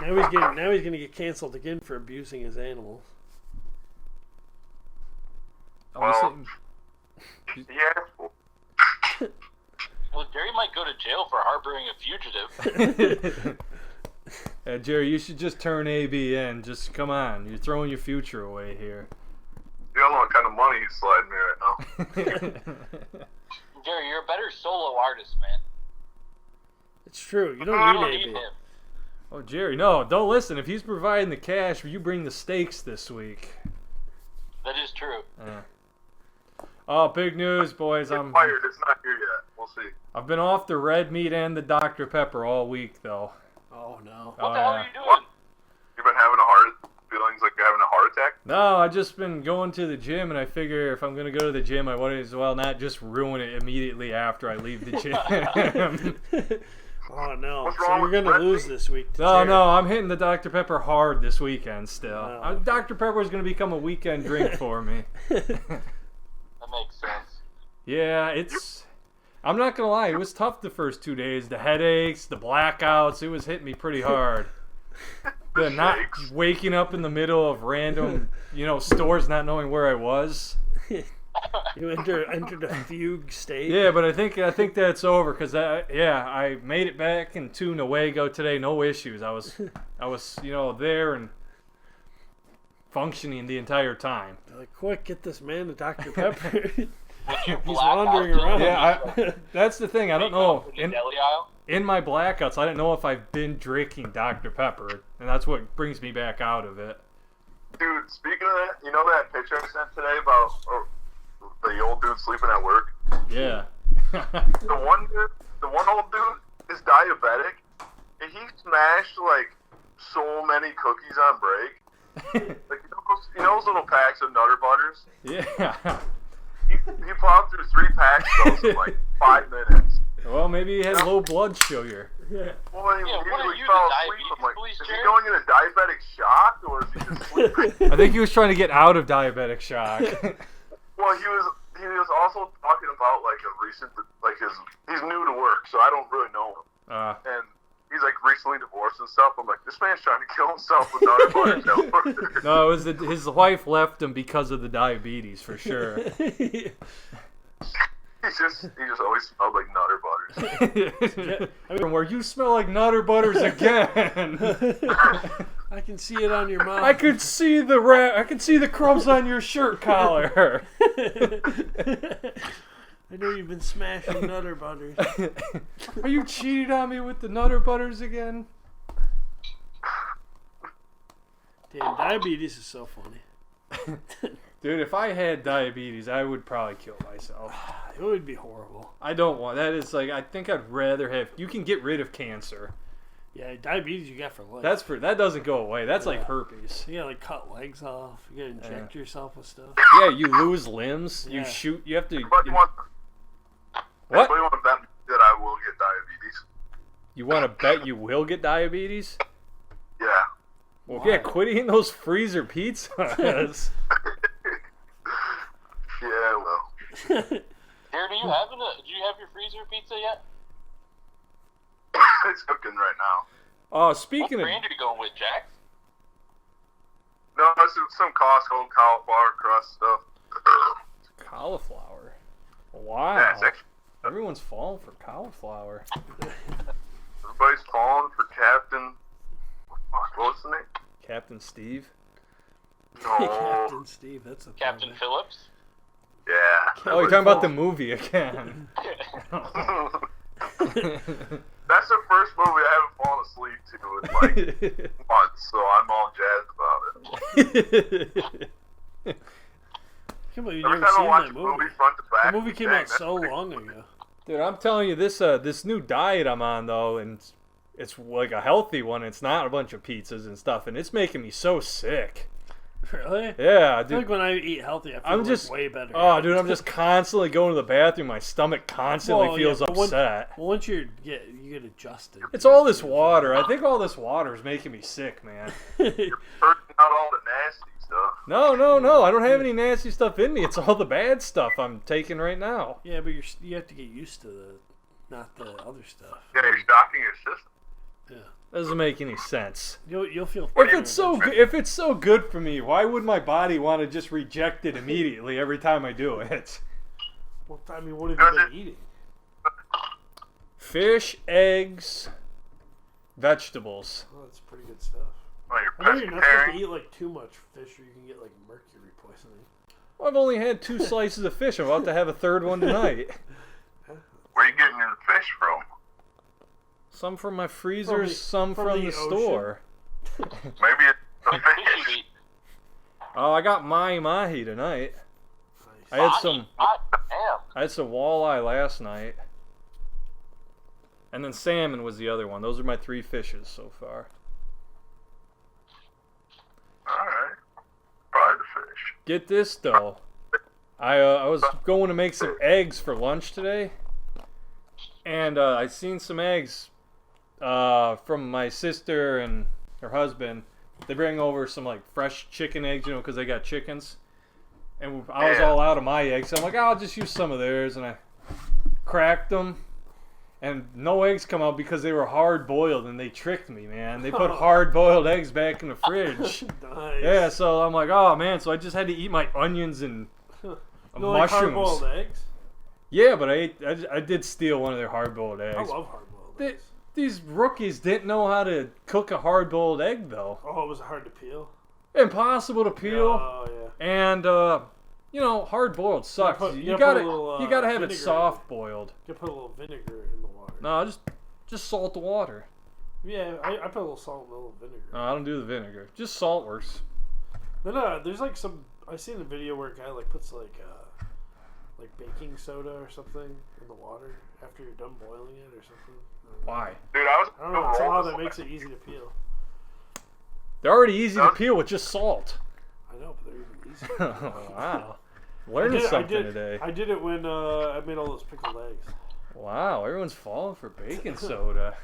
Now he's gonna get canceled again for abusing his animals. Well, yeah. well, Jerry might go to jail for harboring a fugitive. Jerry, you should just turn ABN. Just come on. You're throwing your future away here. You don't know what kind of money he's sliding me right now. Jerry, you're a better solo artist, man. It's true. You You don't don't need need AB. him. Oh, Jerry, no, don't listen. If he's providing the cash, you bring the steaks this week. That is true. Oh, big news, boys! It's fired. It's not here yet. We'll see. I've been off the red meat and the Dr. Pepper all week, though. Oh no. What the hell are you doing? What? You've been having feelings like you're having a heart attack? No, I've just been going to the gym, and I figure if I'm going to go to the gym, I might as well not just ruin it immediately after I leave the gym. Oh no. What's So wrong you're with gonna red lose meat? this week. To No, Jared. no, I'm hitting the Dr. Pepper hard this weekend still. Oh, okay. Dr. Pepper is going to become a weekend drink for me. That makes sense. Yeah, it's... I'm not going to lie, it was tough the first 2 days. The headaches, the blackouts, it was hitting me pretty hard. The not waking up in the middle of random, stores not knowing where I was. You entered a fugue state. Yeah, but I think that's over because I made it back into Newaygo today, no issues. I was there and functioning the entire time. They're like, quick, get this man to Dr. Pepper. He's Blackout wandering still? around. Yeah, that's the thing. I don't know. In the deli aisle? In my blackouts, I didn't know if I've been drinking Dr. Pepper, and that's what brings me back out of it. Dude, speaking of that, you know that picture I sent today about the old dude sleeping at work? Yeah. The one old dude is diabetic, and he smashed like so many cookies on break. Like you know those little packs of Nutter Butters? Yeah. He plowed through 3 packs of those in like 5 minutes. Well, maybe he had low blood sugar. Yeah. Well, he Yeah, what are usually you, fell the asleep. diabetes I'm like, police, is he Jared? going into diabetic shock or is he just sleeping? I think he was trying to get out of diabetic shock. Well, he was also talking about like a recent he's new to work, so I don't really know him. And he's like recently divorced and stuff. I'm like, this man's trying to kill himself with Nutter Butters. No, it was his wife left him because of the diabetes for sure. He just always smelled like Nutter Butters. From where you smell like Nutter Butters again. I can see it on your mouth. I could see the crumbs on your shirt collar. I know you've been smashing Nutter Butters. Are you cheating on me with the Nutter Butters again? Damn, diabetes is so funny. Dude, if I had diabetes, I would probably kill myself. It would be horrible. I don't want that. Is like I think I'd rather have. You can get rid of cancer. Yeah, diabetes you got for life. That doesn't go away. That's like herpes. You gotta like cut legs off. You gotta inject yourself with stuff. Yeah, you lose limbs. You Yeah. shoot. You have to. But you want What? anybody want to bet me that I will get diabetes? You want to bet you will get diabetes? Yeah. Well, Why? yeah, quit eating those freezer pizzas. Yeah, well. Jared, do you have your freezer pizza yet? It's cooking right now. Oh, What speaking of brand are you going with, Jack? No, it's some Costco cauliflower crust stuff. cauliflower, wow, Yeah, it's actually, everyone's falling for cauliflower. everybody's falling for Captain. What was the name? Captain Steve. No. Captain Steve, that's a Captain thing. Phillips? Yeah. Oh, you're talking about the movie again. That's the first movie I haven't fallen asleep to in like months, so I'm all jazzed about it. I can't believe you've Every never time I seen watch that a movie. movie front to back, The movie came dang, out that's so pretty- long ago. Dude, I'm telling you, this new diet I'm on though, and it's like a healthy one. It's not a bunch of pizzas and stuff, and it's making me so sick. Really? Yeah, I feel dude. like when I eat healthy, I feel I'm like just way better. Oh, dude, I'm just constantly going to the bathroom. My stomach constantly Well, yeah, feels but upset. Well, once you get adjusted. It's all this water. I think all this water is making me sick, man. Purging out all the nasty stuff. No. I don't have any nasty stuff in me. It's all the bad stuff I'm taking right now. Yeah, but you have to get used to not the other stuff. Yeah, you're shocking your system. Yeah. Doesn't make any sense. You'll feel. If it's so good for me, why would my body want to just reject it immediately every time I do it? Well, I mean, what have you been eating? Fish, eggs, vegetables. Oh, that's pretty good stuff. Oh, you're I know you're not supposed to pescatarian. eat like too much fish, or you can get like mercury poisoning. Well, I've only had 2 slices of fish. I'm about to have a third one tonight. Where are you getting your fish from? Some from my freezers, some from from the the ocean. store. Maybe it's the Fishy fish. meat. Oh, I got mahi tonight. Nice. I had some Damn. walleye last night. And then salmon was the other one. Those are my 3 fishes so far. Alright. Probably the fish. Get this though. I was going to make some eggs for lunch today. And I seen some eggs from my sister and her husband. They bring over some like fresh chicken eggs, you know, because they got chickens. And I was all out of my eggs. So I'm like, I'll just use some of theirs. And I cracked them. And no eggs come out because they were hard boiled, and they tricked me, man. They put hard boiled eggs back in the fridge. Nice. Yeah, so I'm like, oh man, so I just had to eat my onions and You mushrooms. like hard-boiled eggs? Yeah, but I did steal one of their hard boiled eggs. I love hard-boiled eggs. These rookies didn't know how to cook a hard boiled egg though. Oh, was it hard to peel? Impossible to peel. Oh, yeah. And you know, hard boiled sucks. You gotta have it soft boiled. You put a little vinegar in the water. No, just salt the water. Yeah, I put a little salt and a little vinegar. No, I don't do the vinegar. Just salt works. Then there's like I seen a video where a guy like puts like baking soda or something in the water after you're done boiling it or something. Why? Dude, I don't know. Somehow that makes it easy to peel. They're already easy to peel with just salt. I know, but they're even easier. Wow. Learning something today. I did it when I made all those pickled eggs. Wow, everyone's falling for baking soda.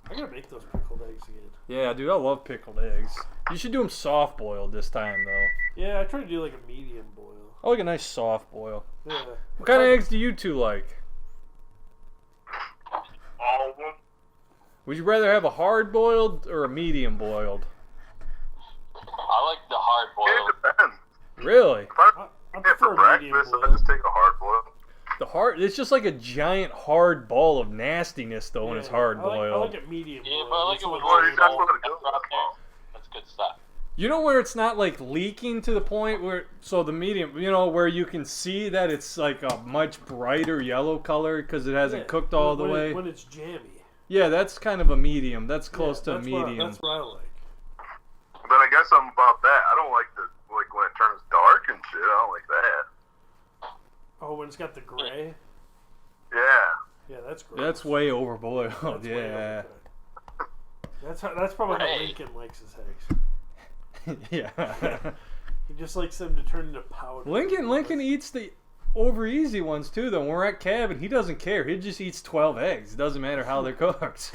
I gotta make those pickled eggs again. Yeah, dude, I love pickled eggs. You should do them soft boiled this time, though. Yeah, I try to do like a medium boil. I like a nice soft boil. Yeah. What kind of eggs do you two like? All of them. Would you rather have a hard boiled or a medium boiled? I like the hard boiled. It depends. Really? If I I get prefer for a medium breakfast, boil. I just take a hard boil. It's just like a giant hard ball of nastiness though when it's hard I boiled. like it medium. Yeah, boil. but I like It's it with Well, one that's bowl. what it goes Out there. for. That's good stuff. You know where it's not like leaking to the point where the medium, you know, where you can see that it's like a much brighter yellow color because it hasn't cooked all the way. When it's jammy. Yeah, that's kind of a medium. That's close to a that's medium. That's what I like. But I guess I'm about that. I don't like when it turns dark and shit. I don't like that. Oh, when it's got the gray. Yeah. Yeah, that's gross. That's way overboiled. That's way Yeah. overcooked. That's probably how Hey. Lincoln likes his eggs. Yeah. He just likes them to turn into powder. Lincoln eats the over easy ones too though. When we're at cabin, he doesn't care. He just eats 12 eggs. It doesn't matter how they're cooked.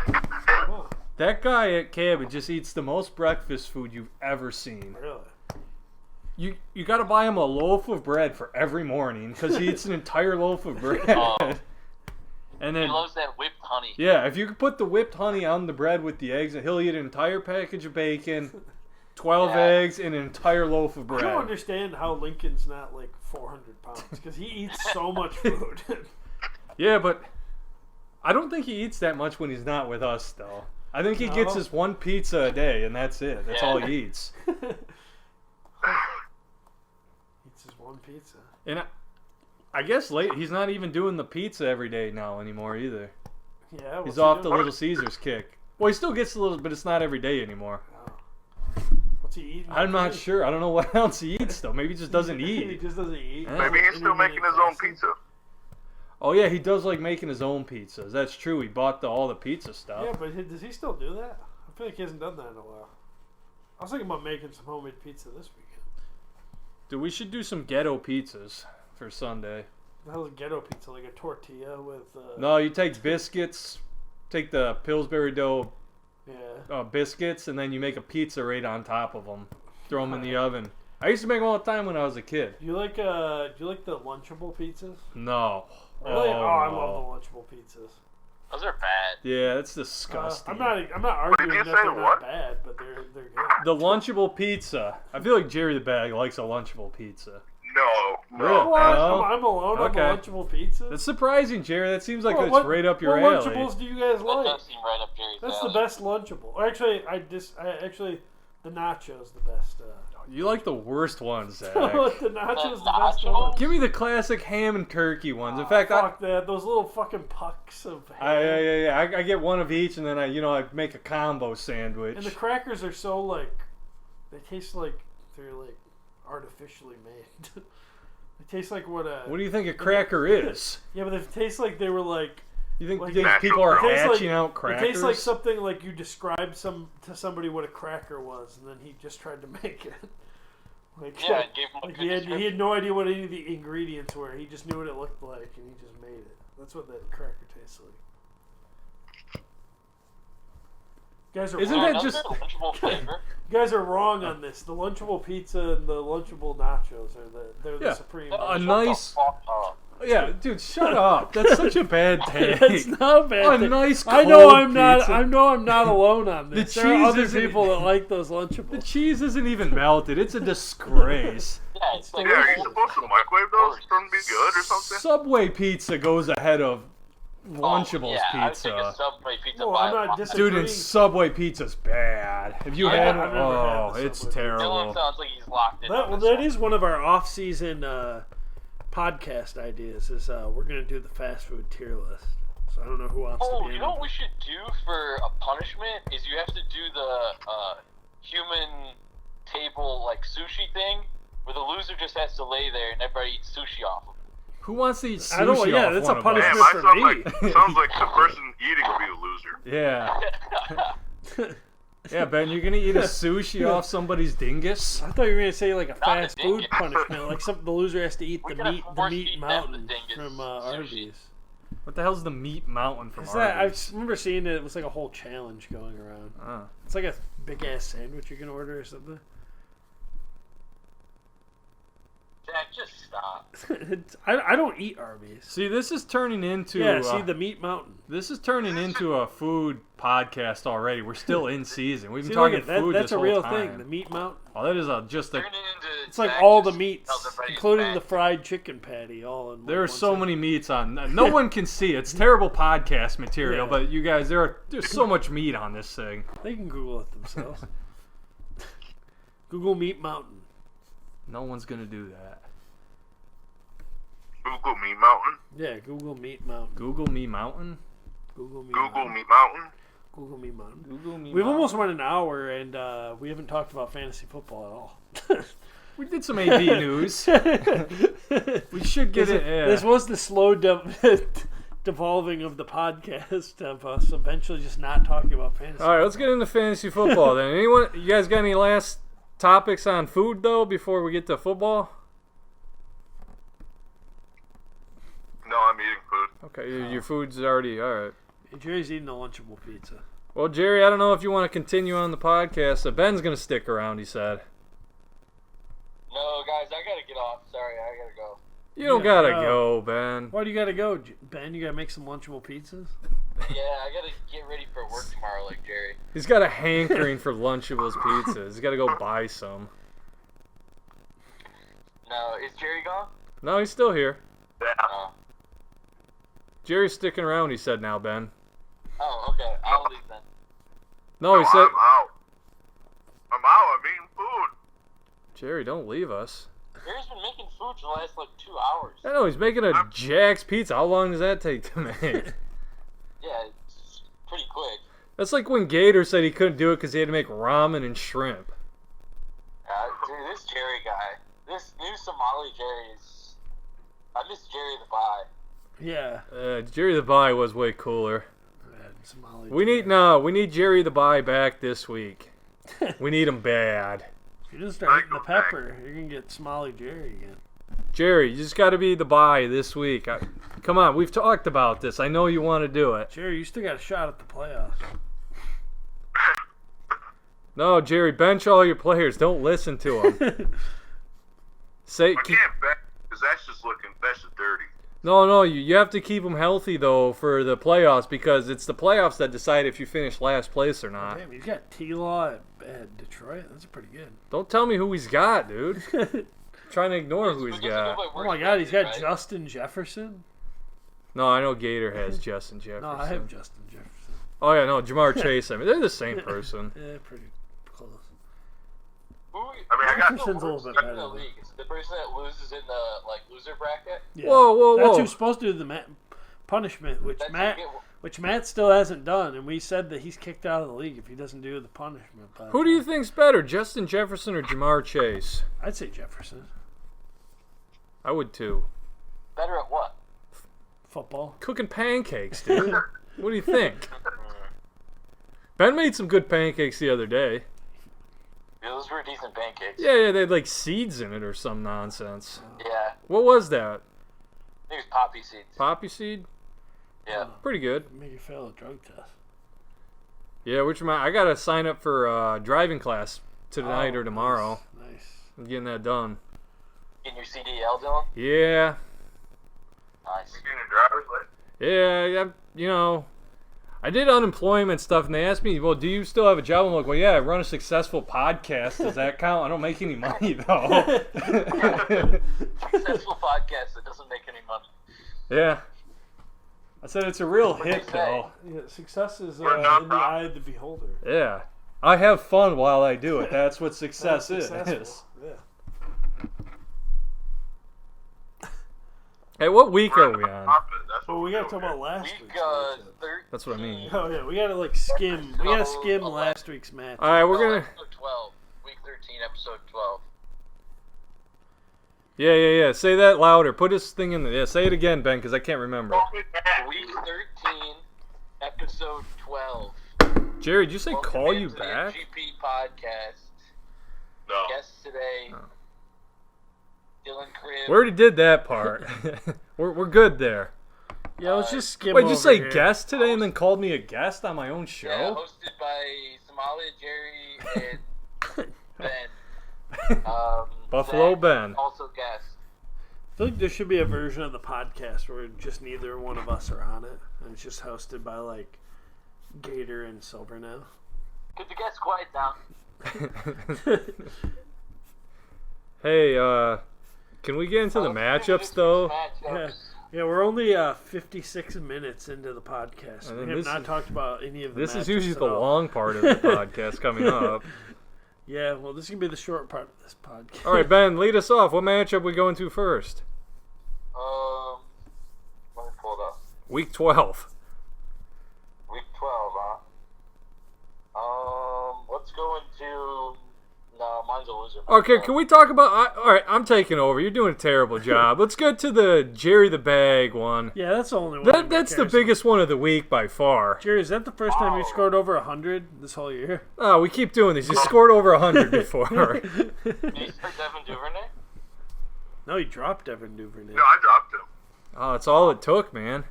Huh, That guy at cabin just eats the most breakfast food you've ever seen. really? You got to buy him a loaf of bread for every morning because he eats an entire loaf of bread. Oh. And He then loves that whipped honey. yeah, if you could put the whipped honey on the bread with the eggs, he'll eat an entire package of bacon, 12 Yeah. eggs, and an entire loaf of I don't bread. understand how Lincoln's not like 400 pounds because he eats so much food. Yeah, but I don't think he eats that much when he's not with us, though. I think he gets No. his one pizza a day, and that's it. That's Yeah. all he eats. Eats his one pizza. And I guess he's not even doing the pizza every day now anymore either. Yeah, He's what's he off the doing? Little Caesars kick. Well, he still gets a little, but it's not every day anymore. What's he eating? I'm not today? sure. I don't know what else he eats, though. Maybe he just doesn't He eat. just doesn't eat. Yeah. Maybe he's still making his own pizza. Oh, yeah, he does like making his own pizzas. That's true. He bought all the pizza stuff. Yeah, but does he still do that? I feel like he hasn't done that in a while. I was thinking about making some homemade pizza this weekend. Dude, we should do some ghetto pizzas for Sunday. The hell's a ghetto pizza? Like a tortilla with. No, you take biscuits, take the Pillsbury dough Yeah. biscuits, and then you make a pizza right on top of them. Throw them in the oven. I used to make them all the time when I was a kid. Do you like the Lunchable pizzas? No. Really? Oh, I no. love the Lunchable pizzas. Those are bad. Yeah, that's disgusting. I'm not arguing you that say they're not what? bad, but they're good. The Lunchable pizza. I feel like Jerry the Bag likes a Lunchable pizza. No. Really? What? No? I'm alone Okay. on the Lunchable pizza. That's surprising, Jerry. That seems like Well, it's what- right up your what alley. Lunchables do you guys That like? does seem right up Jerry's That's alley. the best Lunchable. Or actually, actually, the Nacho's the best. You like the worst ones, Zach. the Nacho's the best Nacho? one. Give me the classic ham and turkey ones. In fact, Fuck that. Those little fucking pucks of ham. I get one of each, and then I make a combo sandwich. And the crackers are so like, They taste like they're like artificially made. They taste like what a. What do you think a cracker is? Yeah, but they taste like they were like. You think, Like, people are it tastes hatching like, out crackers? It tastes like something like you described to somebody what a cracker was, and then he just tried to make it. Like, Yeah, it gave him a like good he had no idea what any of the ingredients were. He just knew what it looked like, and he just made it. That's what that cracker tastes like. You guys are Isn't wrong. that just- lunchable flavor? You guys are wrong on this. The Lunchable pizza and the Lunchable nachos are they're the supreme. A Shut nice. the fuck up. Yeah, dude, shut up. That's such a bad take. It's not bad. A nice I know cold I'm not. pizza. I know I'm not alone on this. The There are cheese other isn't- people that like those The Lunchables. cheese isn't even melted. It's a disgrace. Yeah, it's like Yeah, are you supposed to microwave those for them to be good or something? Subway pizza goes ahead of Lunchables I would take a pizza. Subway pizza. Well, by I'm a not lot. disagreeing. Dude, and Subway pizza's bad. Have you I've had never it? had Oh, the it's Subway pizza. Dylan terrible. sounds like he's locked in. That, on well, this that one. is one of our off-season podcast ideas. Is we're gonna do the fast food tier list. So I don't know who wants to Oh, be. you know what we should do for a punishment is you have to do the human table like sushi thing, where the loser just has to lay there and everybody eats sushi off of it. Who wants to eat sushi I don't- yeah, off that's one a of us? punishment. Damn, for me. sounds like the person eating would be a loser. Yeah. Yeah, Ben, you're gonna eat a sushi off somebody's dingus? I thought you were gonna say like a a fast food dingus. punishment, like the loser has to eat We the gotta meat force feed them the mountain dingus from sushi. Arby's. What the hell's the meat mountain from Is that, I Arby's? remember seeing it. It was like a whole challenge going around. Ah. It's like a big ass sandwich you can order or something. Jack, just stop. I don't eat Arby's. See, this is turning into Yeah, see the meat mountain. this is turning into a food podcast already. We're still in season. We've been See, look talking at that. food That's this a whole real time. thing. The meat mountain. Oh, that is just a. Turn it into It's like Jack all the just meats, tells everybody he's including fat. the fried chicken patty, all in. There are one so sitting. many meats on. No one can see. It's terrible podcast material, Yeah. but you guys, there's so much meat on this thing. They can Google it themselves. Google meat mountain. No one's gonna do that. Google Me Mountain. Yeah, Google meat mountain. Google me mountain. Google me. Google mountain. Me Mountain. Google me mountain. Google me. We've mountain. almost run an hour, and we haven't talked about fantasy football at all. We did some AV news. We should get it. Yeah. This was the slow devolving of the podcast of us eventually just not talking about fantasy. All right, let's get into fantasy football then. Anyone? You guys got any last topics on food though before we get to football? No, I'm eating food. Okay, your food's already all right. Jerry's eating a Lunchable pizza. Well, Jerry, I don't know if you want to continue on the podcast. So Ben's gonna stick around. He said. No, guys, I gotta get off. Sorry, I gotta go. You don't Yeah, gotta no. go, Ben. Why do you gotta go, Ben? You gotta make some Lunchable pizzas? Yeah, I gotta get ready for work tomorrow, like Jerry. He's got a hankering for Lunchables pizzas. He's got to go buy some. No, is Jerry gone? No, he's still here. Yeah. Oh. Jerry's sticking around. He said now, Ben. Oh, okay. I'll leave then. No, he No, said. I'm out. I'm out. I'm eating food. Jerry, don't leave us. Jerry's been making food for the last, 2 hours. I know he's making a Jack's pizza. How long does that take to make? Yeah, it's pretty quick. That's like when Gator said he couldn't do it because he had to make ramen and shrimp. Dude, this Jerry guy. This new Somali Jerry is... I miss Jerry the Bye. Yeah. Jerry the Bye was way cooler. Somali We Jerry. need Jerry the Bye back this week. We need him bad. If you just start hitting the pepper, you're gonna get Somali Jerry again. Jerry, you just got to be the Bye this week. Come on, we've talked about this. I know you want to do it. Jerry, you still got a shot at the playoffs. No, Jerry, bench all your players. Don't listen to them. Say, I can't bet because that's just dirty. no, you have to keep them healthy though for the playoffs because it's the playoffs that decide if you finish last place or not. Damn, he's got T-Law at Detroit. That's pretty good. Don't tell me who he's got, dude. Trying to ignore who he's got. Oh my God, he's got Justin Jefferson. No, I know Gator has Justin Jefferson. No, I have Justin Jefferson. Oh yeah, no, Jamar Chase. I mean, they're the same person. Yeah, pretty close. I got Jefferson's a little bit better. in the league. It's the person that loses in the loser bracket. Yeah. Whoa. That's who's supposed to do the punishment, which That's Matt, who get- which Matt still hasn't done, and we said that he's kicked out of the league if he doesn't do the punishment. But, Who do you think's better, Justin Jefferson or Jamar Chase? I'd say Jefferson. I would too. Better at what? Football. Cooking pancakes, dude. What do you think? Ben made some good pancakes the other day. Yeah, those were decent pancakes. Yeah, they had like seeds in it or some nonsense. Yeah. What was that? I think it was poppy seeds. Poppy seed? Yeah. Pretty good. Make you fail a drug test. Yeah, I gotta sign up for driving class tonight or tomorrow. Nice. I'm getting that done. Getting your CDL, Dylan? Yeah. Nice. You getting your driver's license? Yeah, I did unemployment stuff, and they asked me, well, do you still have a job? I'm like, well, yeah, I run a successful podcast. Does that count? I don't make any money, though. Successful podcast that doesn't make any money. Yeah. I said it's a real What'd hit, they say? though. Yeah, success is We're in not the eye of the beholder. Yeah. I have fun while I do it. That's what success That's is. successful. Yeah. Hey, what week are we on? But we gotta talk about last Week week's matchup. 13. That's what I mean. Oh yeah, we gotta like skim. We gotta skim 11. last week's match. All right, we're No, gonna. Episode 12. Week 13, episode 12. Yeah. Say that louder. Put this thing in the. Yeah, say it again, Ben, because I can't remember. Week 13, episode 12. Jerry, did you say Welcome call you into back? The NGP podcast. No. Guest today, Oh. Dylan Cribb. We already did that part. we're good there. Yeah, let's just skim. Wait, did you over say here. guest today and then called me a guest on my own Yeah, show? hosted by Somalia, Jerry, and Ben. Buffalo Zach, Ben. Also guest. I feel like there should be a version of the podcast where just neither one of us are on it, and it's just hosted by like Gator and Silver now. Could the guest quiet down? Hey, can we get into the matchups though? Yeah, yeah, we're only 56 minutes into the podcast. And We then have this not is- talked about any of the. This is matchups usually at the all. long part of the podcast coming up. Yeah, well, this is gonna be the short part of this podcast. All right, Ben, lead us off. What matchup we going to first? Let me pull it up. Week 12. Week 12, huh? Let's go into. No, mine's a loser. Okay, can we talk about... all right, I'm taking over. You're doing a terrible job. Let's get to the Jerry the Bag one. Yeah, that's the only one. That's the cares. biggest one of the week by far. Jerry, is that the first time you Oh. scored over 100 this whole year? Oh, we keep doing this. You scored over 100 before. Did you start Devin Duvernay? No, he dropped Devin Duvernay. No, I dropped him. Oh, that's all it took, man.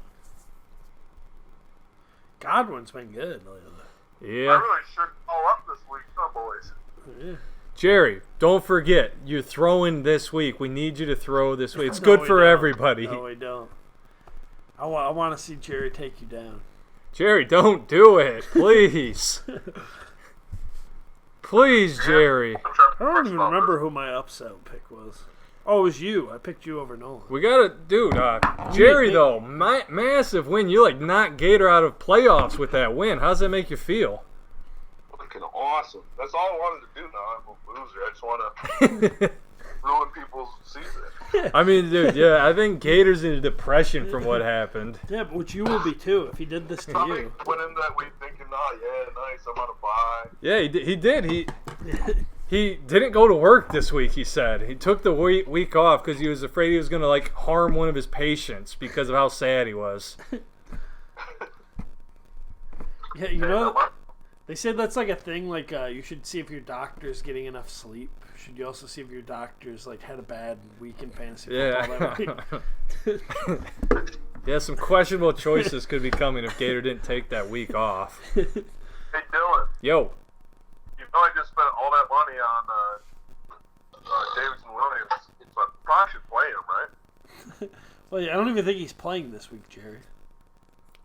Godwin's been good lately. I Yeah. really shook all up this week, huh, boys? Yeah. Jerry, don't forget, you're throwing this week. We need you to throw this week. It's No, good we for don't. everybody. No, we don't. I want to see Jerry take you down. Jerry, don't do it. Please. Please, Jerry. I don't even remember who my upset pick was. Oh, it was you. I picked you over Nolan. We got to, dude, Jerry, though, massive win. You, like, knocked Gator out of playoffs with that win. How's that make you feel? Fucking awesome. That's all I wanted to do now. I'm a loser. I just want to ruin people's season. I mean, dude, yeah, I think Gator's in a depression from what happened. Yeah, but which you will be too if he did this to Probably you. went in that week thinking, oh, yeah, nice, I'm on a bye. Yeah, he did. He didn't go to work this week, he said. He took the week off because he was afraid he was going to, like, harm one of his patients because of how sad he was. Yeah, you know, they said that's like a thing. Like, you should see if your doctor's getting enough sleep. Should you also see if your doctor's like had a bad week in fantasy football that Yeah. week? Yeah, some questionable choices could be coming if Gator didn't take that week off. Hey, Dylan, Yo. you know I just spent all that money on Davidson Williams, but probably should play him, right? Well, yeah, I don't even think he's playing this week, Jerry.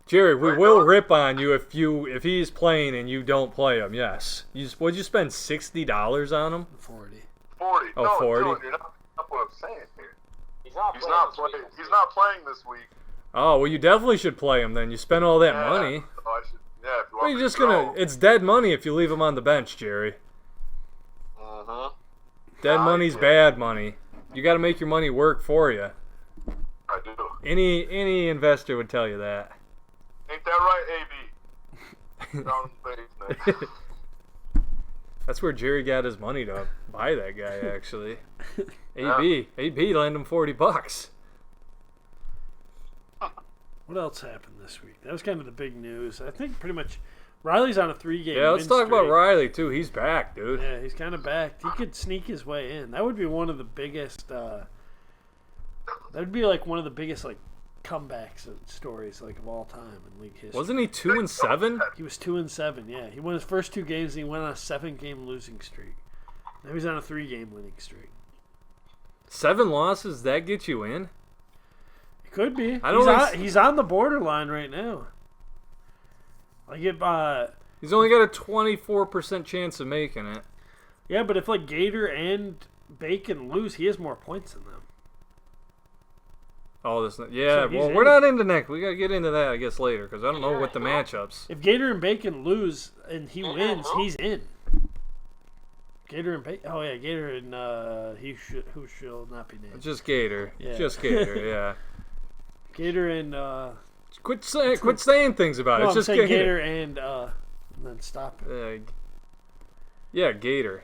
Jerry, we will rip on you if he's playing and you don't play him. Yes. Would you spend $60 on him? 40. 40. Oh, no, 40. Dylan, you're not what I'm saying here. He's not He's playing. not this playing. week. He's not playing this week. Oh, well, you definitely should play him then. You spent all that Yeah, money. So I should. Yeah, if you Well, want you're me just to gonna. go. It's dead money if you leave him on the bench, Jerry. Dead I money's get it. bad money. You got to make your money work for you. I do. Any investor would tell you that. Ain't that right, AB. Down in the basement. That's where Jerry got his money to buy that guy, actually. AB lent him $40. What else happened this week? That was kind of the big news. I think pretty much Riley's on a 3-game Yeah, let's win talk about streak. Riley, too. He's back, dude. Yeah, he's kind of back. He could sneak his way in. That would be one of the biggest. That would be like one of the biggest like comebacks stories like of all time in league history. Wasn't he 2-7? He was 2-7. Yeah, he won his first 2 games. And he went on a 7-game losing streak. Now he's on a 3-game winning streak. 7 losses, that get you in? It could be. I don't He's on the borderline right now. Like if He's only got a 24% chance of making it. yeah, but if like Gator and Bacon lose, he has more points than them. Oh, yeah. So he's Well, in. we're not into next. We gotta get into that, I guess, later because I don't know what the matchups. If Gator and Bacon lose and he wins, who? he's in. Gator and Bacon. Oh yeah, Gator and who shall not be named. Just Gator. Yeah. Just Gator. Yeah. Gator and Quit saying things about it. no, It's I'm just saying Gator. Gator and then stop it. Yeah, Gator.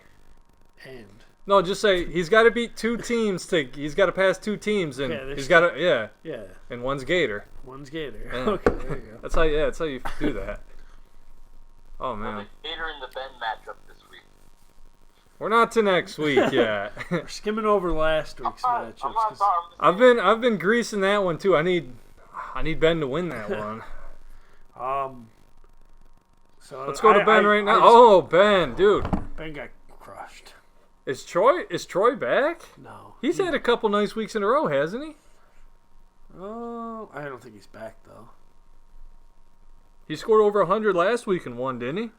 And No, just say he's got to beat 2 teams. He's got to pass 2 teams, and Okay, he's got to yeah, and one's Gator. one's Gator. Yeah. Okay, there you go. That's how you do that. Oh Well, man, the Gator and the Ben matchup this week. we're not to next week yet. We're skimming over last week's I'm matchups. not 'cause- sorry. I've been greasing that one too. I need Ben to win that one. So Let's go to Ben right now. I Oh, Ben, dude, Ben got crushed. is Troy back? No, He's had a couple nice weeks in a row, hasn't he? Oh, I don't think he's back though. He scored over 100 last week and won, didn't he?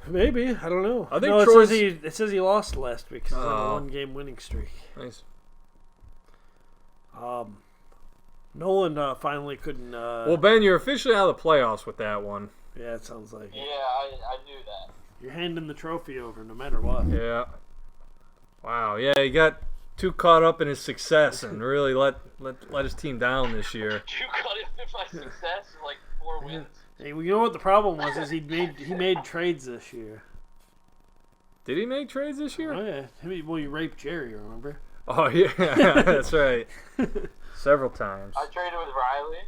Maybe, I don't know. I think no, Troy's- it says he lost last week. 'Cause he's on Oh. a 1-game winning streak. Nice. Nolan finally couldn't. Well, Ben, you're officially out of the playoffs with that one. Yeah, it sounds like Yeah, it. I knew that. You're handing the trophy over no matter what. Yeah. Wow. Yeah, he got too caught up in his success and really let his team down this year. You cut it with my success in like 4 wins. Hey, well, you know what the problem was? Is he made trades this year. Did he make trades this year? Oh yeah. Well, you raped Jerry, remember? Oh yeah, that's right. Several times. I traded with Riley.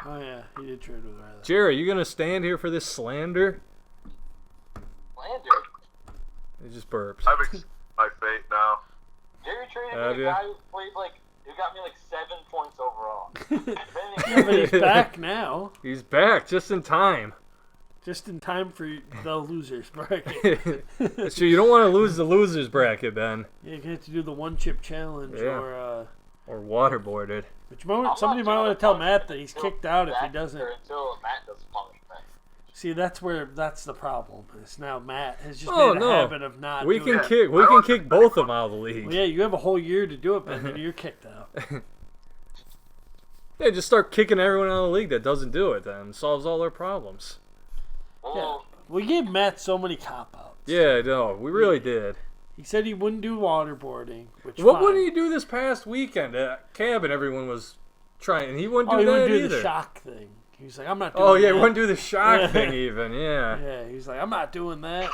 Oh yeah, he did trade with Riley. Jerry, you gonna stand here for this slander? Lander. It just burps. I've accepted my fate now. Jerry traded Have me a ya? guy who played who got me 7 points overall. Yeah, but he's back now, He's back just in time. just in time for the losers bracket. So you don't want to lose the losers bracket, Ben, You have to do the 1-chip challenge, Yeah. or or waterboarded. somebody might want to tell Matt that he's kicked out if he doesn't. Until Matt doesn't punish me. See, that's the problem. It's now Matt has just Oh, made a no. habit of not. We doing can it. kick both of them out of the league. Well, yeah, you have a whole year to do it, but then you're kicked out. Yeah, just start kicking everyone out of the league that doesn't do it. Then solves all their problems. Yeah. We gave Matt so many cop outs. Yeah, no, we really did. He said he wouldn't do waterboarding, which What fine. would he do this past weekend at cabin? Everyone was trying, and he wouldn't do he that wouldn't do either. the shock thing. He was like, I'm not doing Oh yeah, that. he wouldn't do the shock Yeah. thing even. Yeah. Yeah, he's like, I'm not doing that.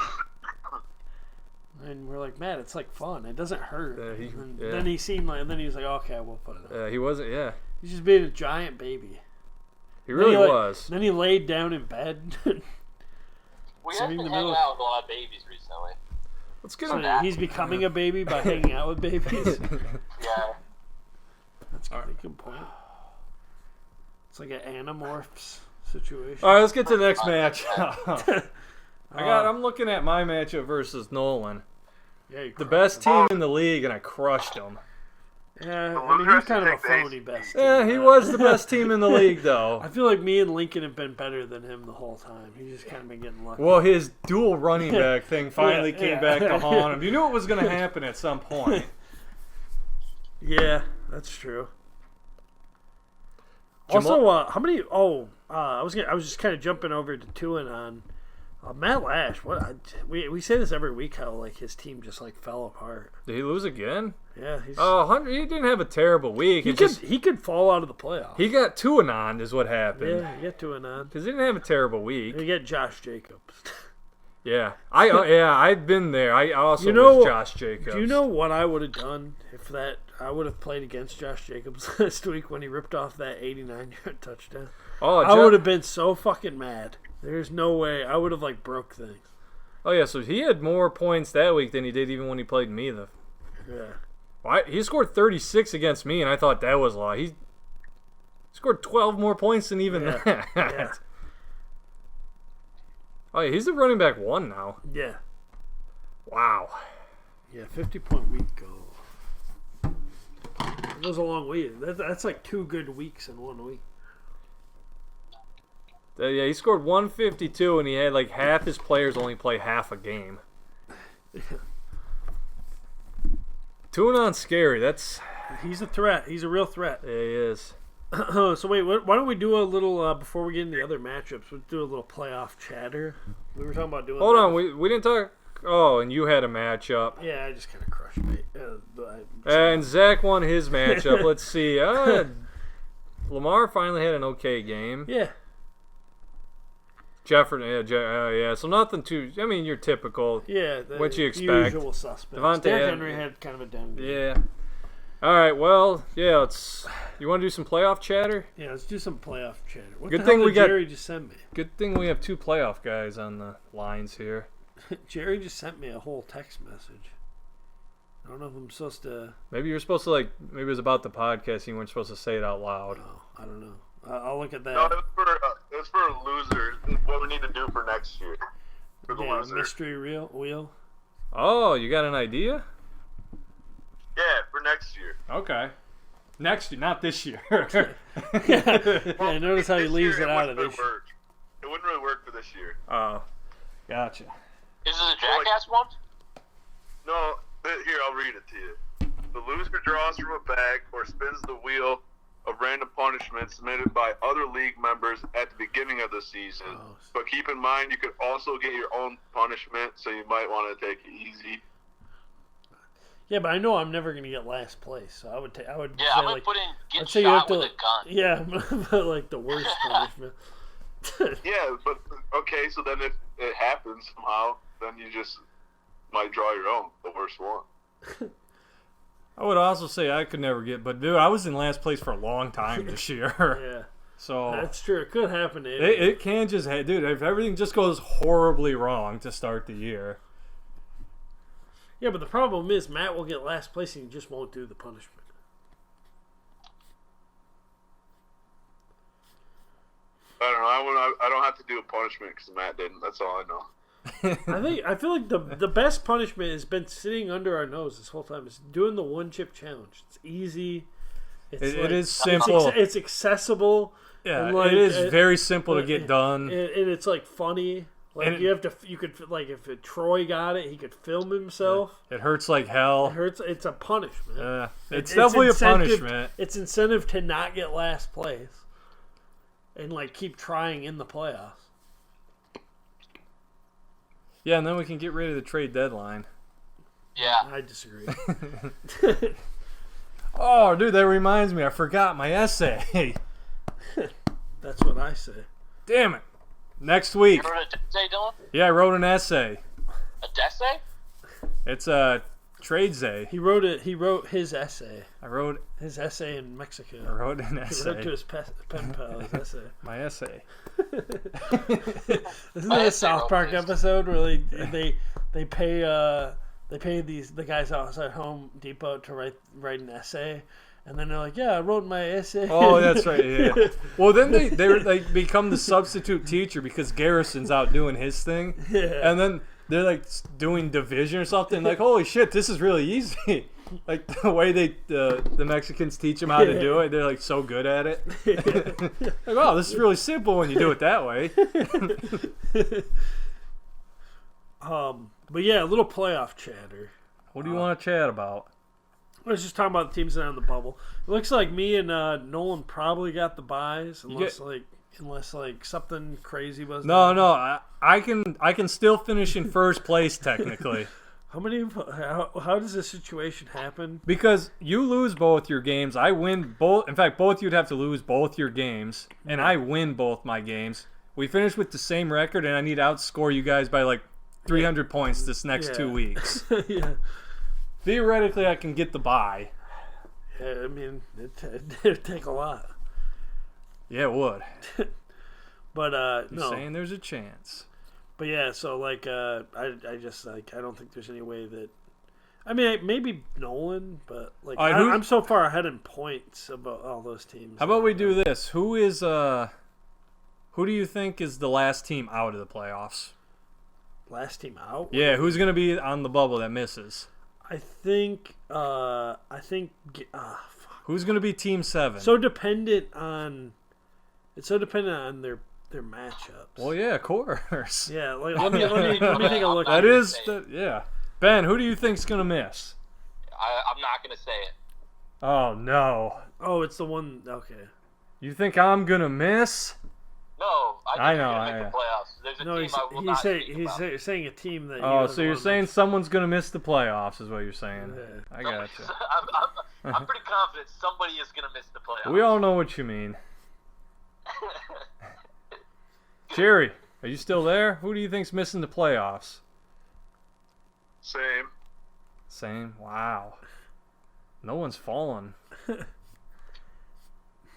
And we're like, Matt, it's fun. It doesn't hurt. Yeah, Then he seemed and then he was like, okay, we'll put it up. He wasn't. Yeah, He's just being a giant baby. he really Then he, was. Then he laid down in bed. We Sitting have been in the hanging middle. out with a lot of babies recently. Let's get So him. he's becoming a baby by hanging out with babies. Yeah. That's a good point. It's like an Animorphs situation. All right, let's get to the next match. I'm looking at my matchup versus Nolan, Yeah, you the crushed best him. team in the league, and I crushed him. Yeah, The I mean, loser he's kind of a has to take phony the best. Yeah, team, he but- was the best team in the league, though. I feel like me and Lincoln have been better than him the whole time. He's just kind of been getting lucky. Well, his dual running back thing finally Yeah, came yeah. back to haunt him. You knew it was going to happen at some point. Yeah, that's true. Jamal- Also, how many? I was just kind of jumping over to Tuanon. Matt Lash, we say this every week how like his team just like fell apart. Did he lose again? Yeah, he didn't have a terrible week. He could fall out of the playoffs. He got Tuanon is what happened. Yeah, he got Tuanon Because he didn't have a terrible week. You get Josh Jacobs. Yeah, I've been there. I also was Josh Jacobs. Do you know what I would have done if I would have played against Josh Jacobs last week when he ripped off that 89-yard touchdown? I would have been so fucking mad. There's no way. I would have like broke things. Oh yeah, so he had more points that week than he did even when he played me. He scored 36 against me, and I thought that was a lot. He scored 12 more points than even that. Yeah. Oh yeah, he's the running back 1 now. Yeah. Wow. Yeah, 50-point week goal. It was a long week. That's like 2 good weeks in 1 week. Yeah, he scored 152, and he had like half his players only play half a game. Tuanon's scary. He's a threat. He's a real threat. Yeah, he is. So wait, why don't we do a little before we get into the other matchups? We'll do a little playoff chatter. We were talking about doing. Hold on, we didn't talk. Oh, and you had a matchup. Yeah, I just kind of crushed me. And Zach won his matchup. Let's see. Lamar finally had an okay game. Yeah. Jefferson, yeah. So nothing too. I mean, you're typical. Yeah. What you expect? Usual suspects. Devontae Derrick Henry had kind of a down game. Yeah. All right. Well, yeah. You want to do some playoff chatter? Yeah, let's do some playoff chatter. What Good the thing hell we did got. Jerry just sent me? Good thing we have 2 playoff guys on the lines here. Jerry just sent me a whole text message. I don't know if I'm supposed to. Maybe you're supposed to maybe it was about the podcast. You weren't supposed to say it out loud. Oh, I don't know. I'll look at that. No, it's for losers. What we need to do for next year. For the loser. Mystery wheel. Oh, you got an idea? Yeah, for next year. Okay. Next year, not this year. Yeah, notice how he leaves it out of this. It wouldn't really work for this year. Oh, gotcha. Is it a Jackass one? No, here, I'll read it to you. The loser draws from a bag or spins the wheel of random punishments submitted by other league members at the beginning of the season. Oh. But keep in mind, you could also get your own punishment, so you might want to take it easy. Yeah, but I know I'm never going to get last place, so I would. Yeah, say, I'm gonna put in get I'd say you have shot with to, a gun. Yeah, but like the worst punishment. Yeah, but okay, so then if it happens somehow, then you just might draw your own, the worst one. I would also say I could never get, but dude, I was in last place for a long time this year. Yeah, so that's true. It could happen to it can just, dude, if everything just goes horribly wrong to start the year. Yeah, but the problem is Matt will get last place and he just won't do the punishment. I don't know. I don't have to do a punishment because Matt didn't. That's all I know. I feel like the best punishment has been sitting under our nose this whole time. It's doing the 1-chip challenge. It's easy. It is simple. It's accessible. Yeah, and it is very simple to get done. And it's like funny. Like you could like if Troy got it, he could film himself. Yeah. It hurts like hell. It hurts. It's a punishment. Yeah, it's definitely a punishment. It's incentive to not get last place, and like keep trying in the playoffs. Yeah, and then we can get rid of the trade deadline. Yeah, I disagree. Oh, dude, that reminds me. I forgot my essay. That's what I say. Damn it. Next week. You wrote a essay, Dylan? Yeah, I wrote an essay. A essay? It's a trade-say. He wrote it. He wrote his essay. I wrote his essay in Mexico. I wrote an essay. He wrote to his pen pal his essay. My essay. Isn't that a South Park episode where they pay the guys outside Home Depot to write an essay? And then they're like, yeah, I wrote my essay. Oh, that's right, yeah. Well, then they become the substitute teacher because Garrison's out doing his thing. Yeah. And then they're like doing division or something. Like, holy shit, this is really easy. Like the way the Mexicans teach them how to do it, they're like so good at it. Like, oh, this is really simple when you do it that way. But yeah, a little playoff chatter. What do you want to chat about? I was just talking about the teams that are on the bubble. It looks like me and Nolan probably got the buys, unless unless like something crazy was. No, I can still finish in first place technically. How does this situation happen? Because you lose both your games, I win both. In fact, both you'd have to lose both your games, and I win both my games. We finish with the same record, and I need to outscore you guys by like 300 points this next 2 weeks. Yeah. Theoretically, I can get the bye. Yeah, I mean, it'd take a lot. Yeah, it would. But You're no. saying there's a chance. But yeah, so like I just like I don't think there's any way that. I mean, maybe Nolan, but like All right, I'm so far ahead in points about all those teams. How about we do this? Who do you think is the last team out of the playoffs? Last team out? Yeah, who's going to be on the bubble that misses? I think. Who's going to be team 7? So dependent on. It's so dependent on their matchups. Well, yeah, of course. Yeah, like let me take a look. That is yeah. Ben, who do you think's going to miss? I'm not going to say it. Oh, no. Oh, it's the one. Okay. You think I'm going to miss? No, I think know, you're going to make the playoffs. There's a No, team I will not speak about. saying a team that. Oh, so you're saying someone's going to miss the playoffs is what you're saying. Yeah. I gotcha. I'm pretty confident somebody is going to miss the playoffs. We all know what you mean. Jerry, are you still there? Who do you think's missing the playoffs? Same. Wow. No one's fallen.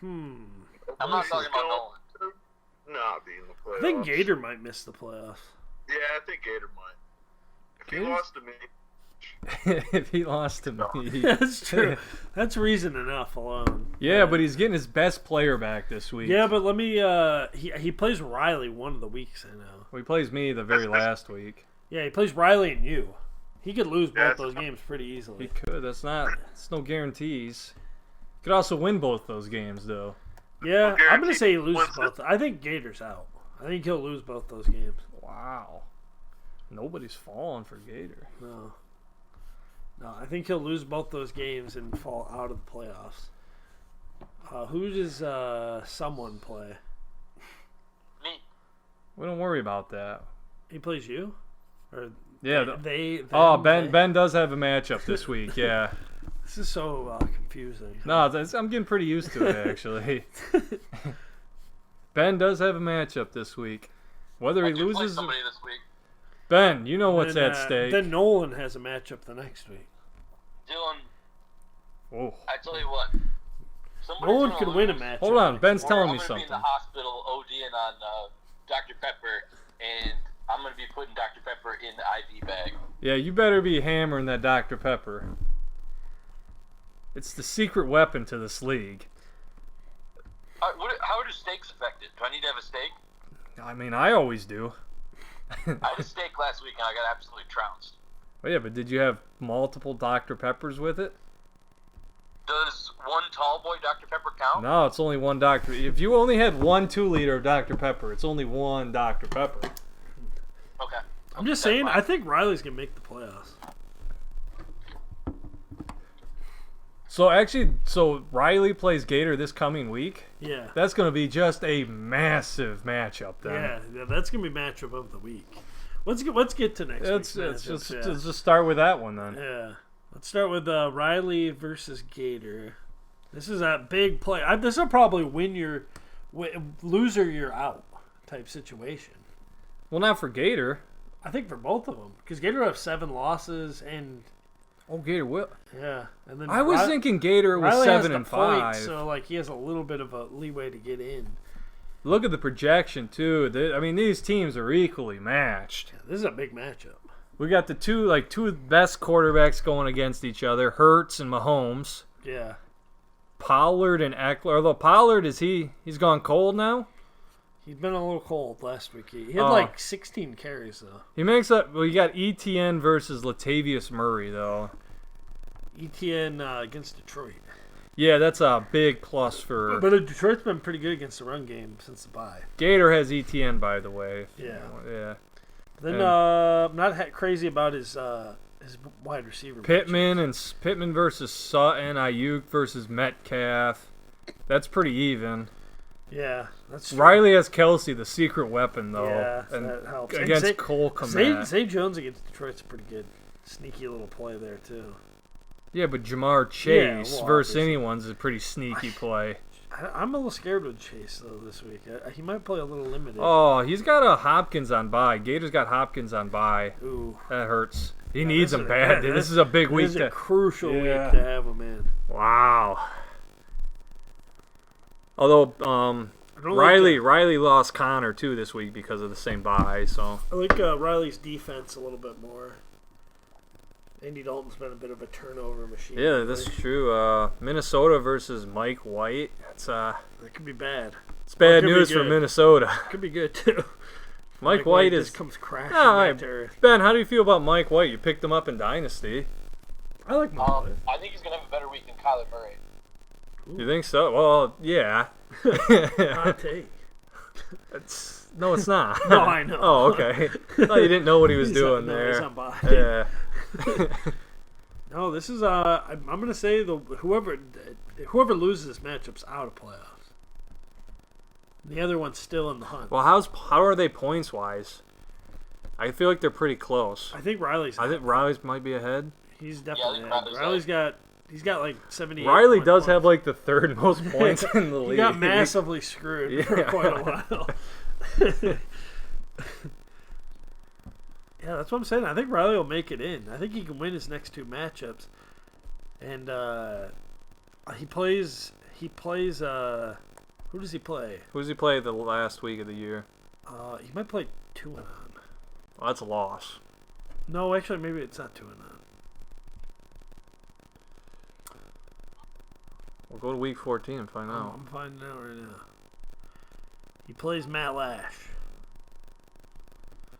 I'm not talking about Nolan. Not being the playoffs. I think Gator might miss the playoffs. Yeah, I think Gator might. If he Gator's- lost to me, If he lost to me. That's true. That's reason enough alone. Yeah, but he's getting his best player back this week. Yeah, but let me. He plays Riley one of the weeks. I know. Well, he plays me the very last week. Yeah, he plays Riley and you. He could lose Yeah, both those games pretty He easily. could. That's no guarantees. Could also win both those games, though. Yeah, I'm gonna say he loses Wins both. I think Gator's out. I think he'll lose both those games. Wow. Nobody's falling for Gator. No, I think he'll lose both those games and fall out of the playoffs. Who does someone play? Me. We don't worry about that. He plays you, or Yeah. they? Ben does have a matchup this week. Yeah. This is so confusing. No, I'm getting pretty used to it actually. Ben does have a matchup this week. Whether I he do play loses, somebody this week. Ben, you know what's Then, at stake. Then Nolan has a matchup the next week. Dylan, Oh, I tell you what. somebody's Nolan gonna could win a lose, matchup. hold on. Ben's or telling I'm me gonna something. be in the hospital ODing on Dr. Pepper, and I'm going to be putting Dr. Pepper in the IV bag. Yeah, you better be hammering that Dr. Pepper. It's the secret weapon to this league. How are the steaks affected? Do I need to have a steak? I mean, I always do. I had a steak last week and I got absolutely trounced. Oh, yeah, but did you have multiple Dr. Peppers with it? Does one tall boy Dr. Pepper count? No, it's only one Dr. If you only had 1 2-liter of Dr. Pepper, it's only one Dr. Pepper. Okay. I'm just saying, I think Riley's gonna make the playoffs. So Riley plays Gator this coming week. Yeah. That's going to be just a massive matchup then. Yeah, that's gonna be matchup of the week. Let's get to next Let's week's just matchups, let's just start with that one then. yeah. Let's start with Riley versus Gator. This is a big play. This will probably loser you're out type situation. Well, not for Gator. I think for both of them, because Gator will have 7 losses and Oh, Gator will. yeah, and then I was thinking Gator was Riley has 7 the and 5. points, so like he has a little bit of a leeway to get in. Look at the projection too. I mean, these teams are equally matched. Yeah, this is a big matchup. We got the two best quarterbacks going against each other, Hurts and Mahomes. Yeah, Pollard and Eckler. Although Pollard he's gone cold now. he's been a little cold last week. He had like 16 carries though. He makes up. Well, you got ETN versus Latavius Murray though. ETN against Detroit. Yeah, that's a big plus for. But Detroit's been pretty good against the run game since the bye. Gator has ETN, by the way. Yeah. Yeah. Then And- I'm not crazy about his wide receiver. Pittman versus Sutton. Ayuk versus Metcalf. That's pretty even. Yeah, that's true. Riley has Kelsey, the secret weapon, though. Yeah, and that helps. against Cole Kmet. Zay Jones against Detroit's a pretty good, sneaky little play there, too. Yeah, but Jamar Chase versus obviously. anyone's a pretty sneaky play. I'm a little scared with Chase, though, this week. He might play a little limited. Oh, he's got a Hopkins on bye. Gators got Hopkins on bye. Ooh. That hurts. He needs him bad. This is a big week. This is a crucial week to have him in. Wow. Although, Riley lost Connor, too, this week because of the same bye, so. I like Riley's defense a little bit more. Andy Dalton's been a bit of a turnover machine. Yeah, that's true. Minnesota versus Mike White. That could be bad. It's bad news for Minnesota. Could be good, too. Mike White just comes crashing back to earth. Ben, how do you feel about Mike White? You picked him up in Dynasty. I like Mike White. I think he's going to have a better week than Kyler Murray. You think so? Well, yeah. Hot take. No, it's not. No, I know. Oh, okay. I thought you didn't know what he was doing there. He's on bye. Yeah. No, this is I'm gonna say whoever loses this matchup's out of playoffs. The other one's still in the hunt. Well, how are they points wise? I feel like they're pretty close. I think Riley's. I think Riley's might be ahead. He's definitely I ahead. think He's got like 78. Riley does have like the third most points in the league. He got massively screwed for quite a while. Yeah, that's what I'm saying. I think Riley will make it in. I think he can win his next two matchups. And he plays. Who does he play? Who does he play the last week of the year? He might play 2-on. Well, that's a loss. No, actually, maybe it's not 2-on. We'll go to week 14 and find out. I'm finding out right now. He plays Matt Lash.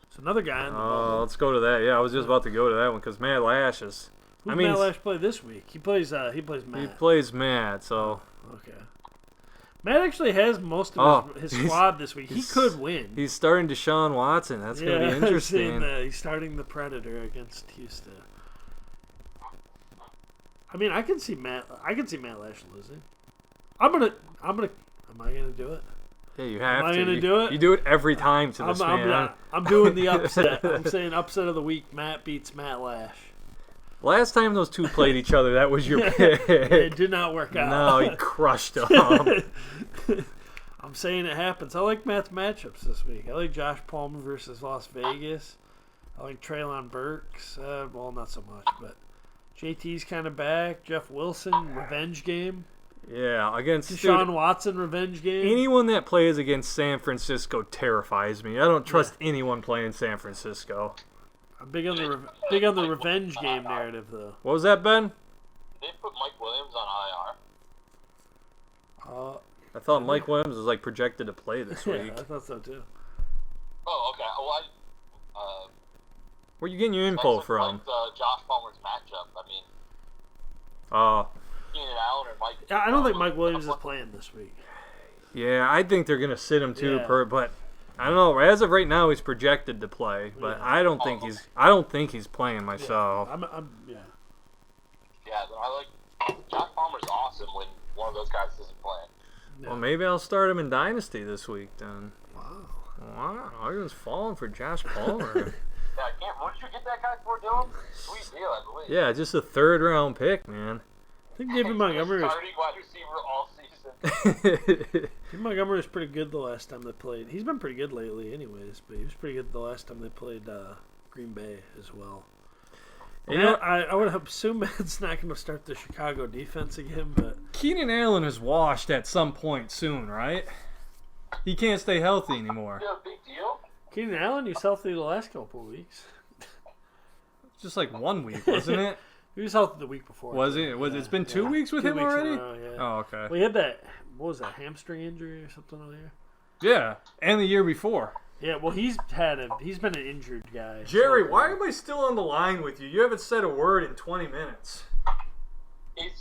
It's another guy in the bubble. Let's go to that. Yeah, I was just about to go to that one because Matt Lash is. Who Matt Lash play this week? He plays Matt. He plays Matt, so. Okay. Matt actually has most of his squad this week. He could win. He's starting Deshaun Watson. That's going to be interesting. He's starting the Predator against Houston. I mean, I can see Matt Lash losing. Am I gonna do it? Yeah, you have to. Am I gonna do it? You do it every time to this man. I'm doing the upset. I'm saying upset of the week. Matt beats Matt Lash. Last time those two played each other, that was your pick. It did not work out. No, he crushed him. I'm saying it happens. I like Matt's matchups this week. I like Josh Palmer versus Las Vegas. I like Treylon Burks. Well, not so much, but JT's kind of back. Jeff Wilson, revenge game. Yeah, against Deshaun Watson, revenge game. Anyone that plays against San Francisco terrifies me. I don't trust anyone playing San Francisco. I'm big on the revenge game narrative, though. What was that, Ben? They put Mike Williams on IR. I thought Mike Williams was like projected to play this week. I thought so too. Oh, okay. Well, Where you getting your info from? Josh Palmer's matchup. I mean, Keenan Allen or Mike. I don't think Mike Williams is playing this week. Yeah, I think they're gonna sit him too. But I don't know. As of right now, he's projected to play, but I don't think he's playing myself. Yeah. Yeah, I like Josh Palmer's awesome when one of those guys isn't playing. Yeah. Well, maybe I'll start him in Dynasty this week then. Wow, everyone's falling for Josh Palmer. Yeah, I can't. What did you get that guy for, Dylan? Sweet deal, I believe. Yeah, just a third-round pick, man. I think David Montgomery was starting wide receiver all season. David Montgomery was pretty good the last time they played. He's been pretty good lately, anyways. But he was pretty good the last time they played Green Bay as well. You know, I would assume Matt's not going to start the Chicago defense again, but Keenan Allen is washed at some point soon, right? He can't stay healthy anymore. Yeah, big deal. Keenan Allen, he's healthy the last couple of weeks. Just like 1 week, wasn't it? He was healthy the week before. Was it? It's been 2 weeks with him already? Oh, okay. Well, he had that, what was that, hamstring injury or something on here? Yeah, and the year before. Yeah, well, he's been an injured guy. Jerry, why am I still on the line with you? You haven't said a word in 20 minutes. He's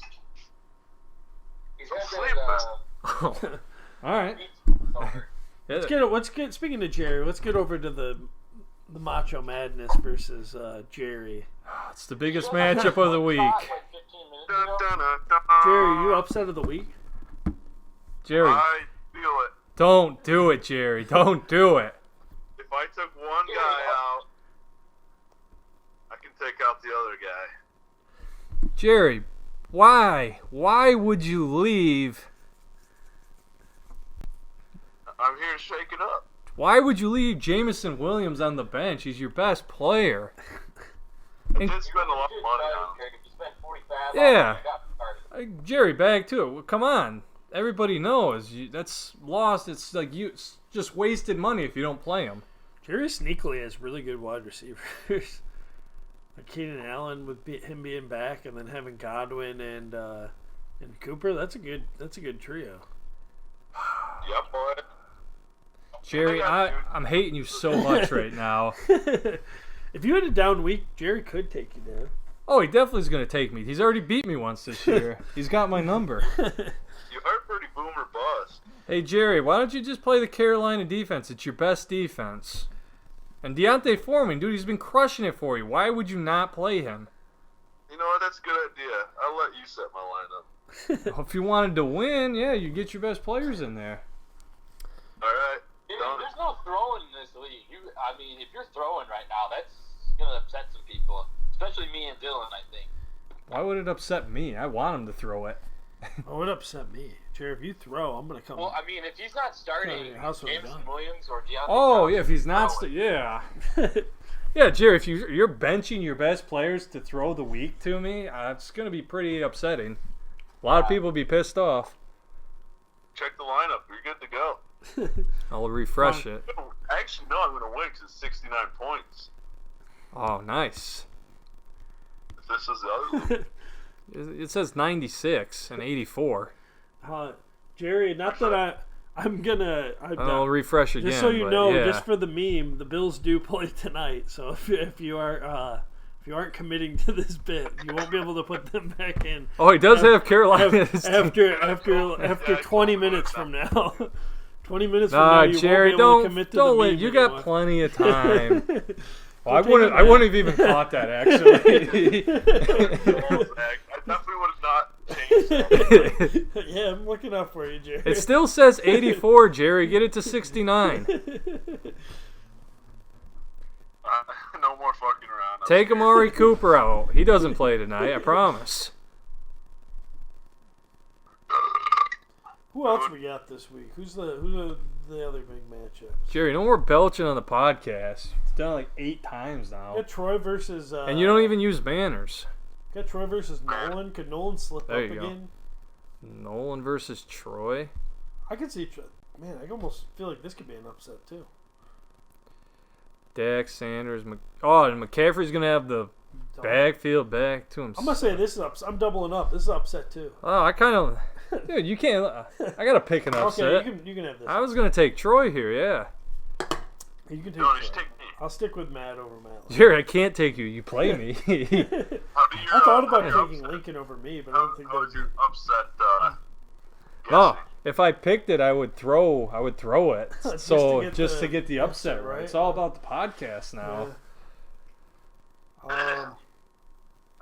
Sleep, Oh. All right. Let's get. Speaking of Jerry, let's get over to the Macho Madness versus Jerry. It's the biggest matchup of the week. Jerry, you upset of the week? Jerry, I feel it. Don't do it, Jerry. Don't do it. If I took one guy out, I can take out the other guy. Jerry, why? Why would you leave? I'm here to shake it up. Why would you leave Jamison Williams on the bench? He's your best player. I did spend a lot of money on him. You spent 45. Yeah. You got started. Jerry, back to it. Well, come on. Everybody knows that's lost. It's like it's just wasted money if you don't play him. Jerry sneakily has really good wide receivers. Like Keenan Allen with him being back, and then having Godwin and Cooper. That's a good trio. Yep, boy. Jerry, I'm hating you so much right now. If you had a down week, Jerry could take you down. Oh, he definitely is going to take me. He's already beat me once this year. He's got my number. You heard pretty boomer bust. Hey, Jerry, why don't you just play the Carolina defense? It's your best defense. And Deontay Foreman, dude, he's been crushing it for you. Why would you not play him? You know what? That's a good idea. I'll let you set my lineup. Well, if you wanted to win, yeah, you get your best players in there. All right. Dude, Done. there's no throwing in this league. I mean, if you're throwing right now, that's gonna upset some people, especially me and Dylan. I think. Why would it upset me? I want him to throw it. Oh, it upset me. Jerry, if you throw, I'm going to come. Well, I mean, if he's not starting Yeah, how's it Jameson done? Williams or Deontay Oh, Johnson, yeah, if he's not... throwing. yeah. Yeah, Jerry, if you're benching your best players to throw the week to me, it's going to be pretty upsetting. A lot of people will be pissed off. Check the lineup. You're good to go. I'll refresh it. Actually, no, I'm going to win because it's 69 points. Oh, nice. If this is the other league. It says 96 and 84. Jerry, not that I'm going to... I'll refresh again. Just so you but know, yeah. just for the meme, the Bills do play tonight. So if you aren't committing to this bit, you won't be able to put them back in. Oh, he does have Carolina. after 20 minutes from now. 20 minutes from now, Nah, you Jerry, won't be able to commit to the let. meme You got anymore. plenty of time. Well, I take wouldn't. it I wouldn't have even caught that actually. I definitely would have not changed that. Yeah, I'm looking out for you, Jerry. It still says 84, Jerry. Get it to 69. No more fucking around. Take Amari Cooper out. He doesn't play tonight. I promise. Who else we got this week? Who's the other big matchups? Jerry, no more belching on the podcast. It's done like 8 times now. Got Troy versus. And you don't even use banners. Got Troy versus Nolan. Could Nolan slip There up you go. again? Nolan versus Troy. I could see. Man, I almost feel like this could be an upset too. Dak, Sanders. And McCaffrey's going to have the backfield back to himself. I'm gonna say this is upset. I'm doubling up. This is upset too. Oh, I kind of... Dude, you can't... I got to pick an upset. Okay, you can have this. I was going to take Troy here, yeah. You can take. No, Troy. just take me. I'll stick with Matt over Matt. Jerry, I can't take you. You play me. How do you, I thought about how do you taking upset- Lincoln over me, but I don't think that How would would be. you upset No, guessing? if I picked it, I would throw it. Just So to get just the to get the upset upset, right. right? It's all about the podcast now. Yeah.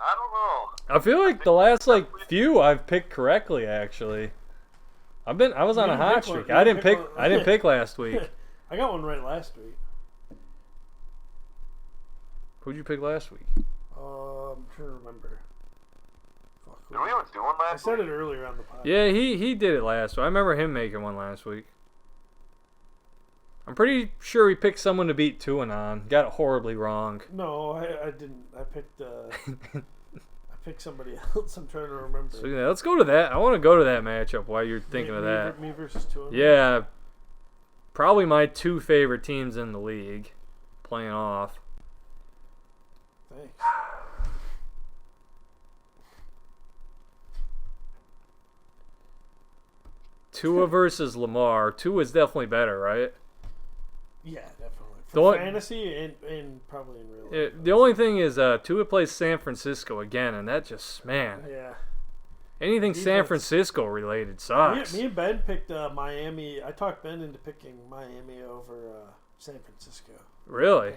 I don't know. I feel like the last few I've picked correctly actually. I was on You a didn't hot pick streak. one. I You didn't didn't pick pick one. I didn't pick last week. I got one right last week. Who'd you pick last week? I'm trying to remember. Fuck, Did we even do one I last said week? it earlier on the podcast. Yeah, he did it last week. I remember him making one last week. I'm pretty sure he picked someone to beat Tuanon. Got it horribly wrong. No, I didn't. I picked somebody else. I'm trying to remember. So yeah, let's go to that. I want to go to that matchup while you're thinking of that. Me versus two. Yeah, probably my 2 favorite teams in the league playing off. Thanks. Tua versus Lamar. Tua is definitely better, right? Yeah, definitely. The For one- fantasy and probably in real life. The only thing is Tua plays San Francisco again, and that just, man, Yeah. anything San Defense. Francisco related Me, sucks. me and Ben picked Miami. I talked Ben into picking Miami over San Francisco. Really?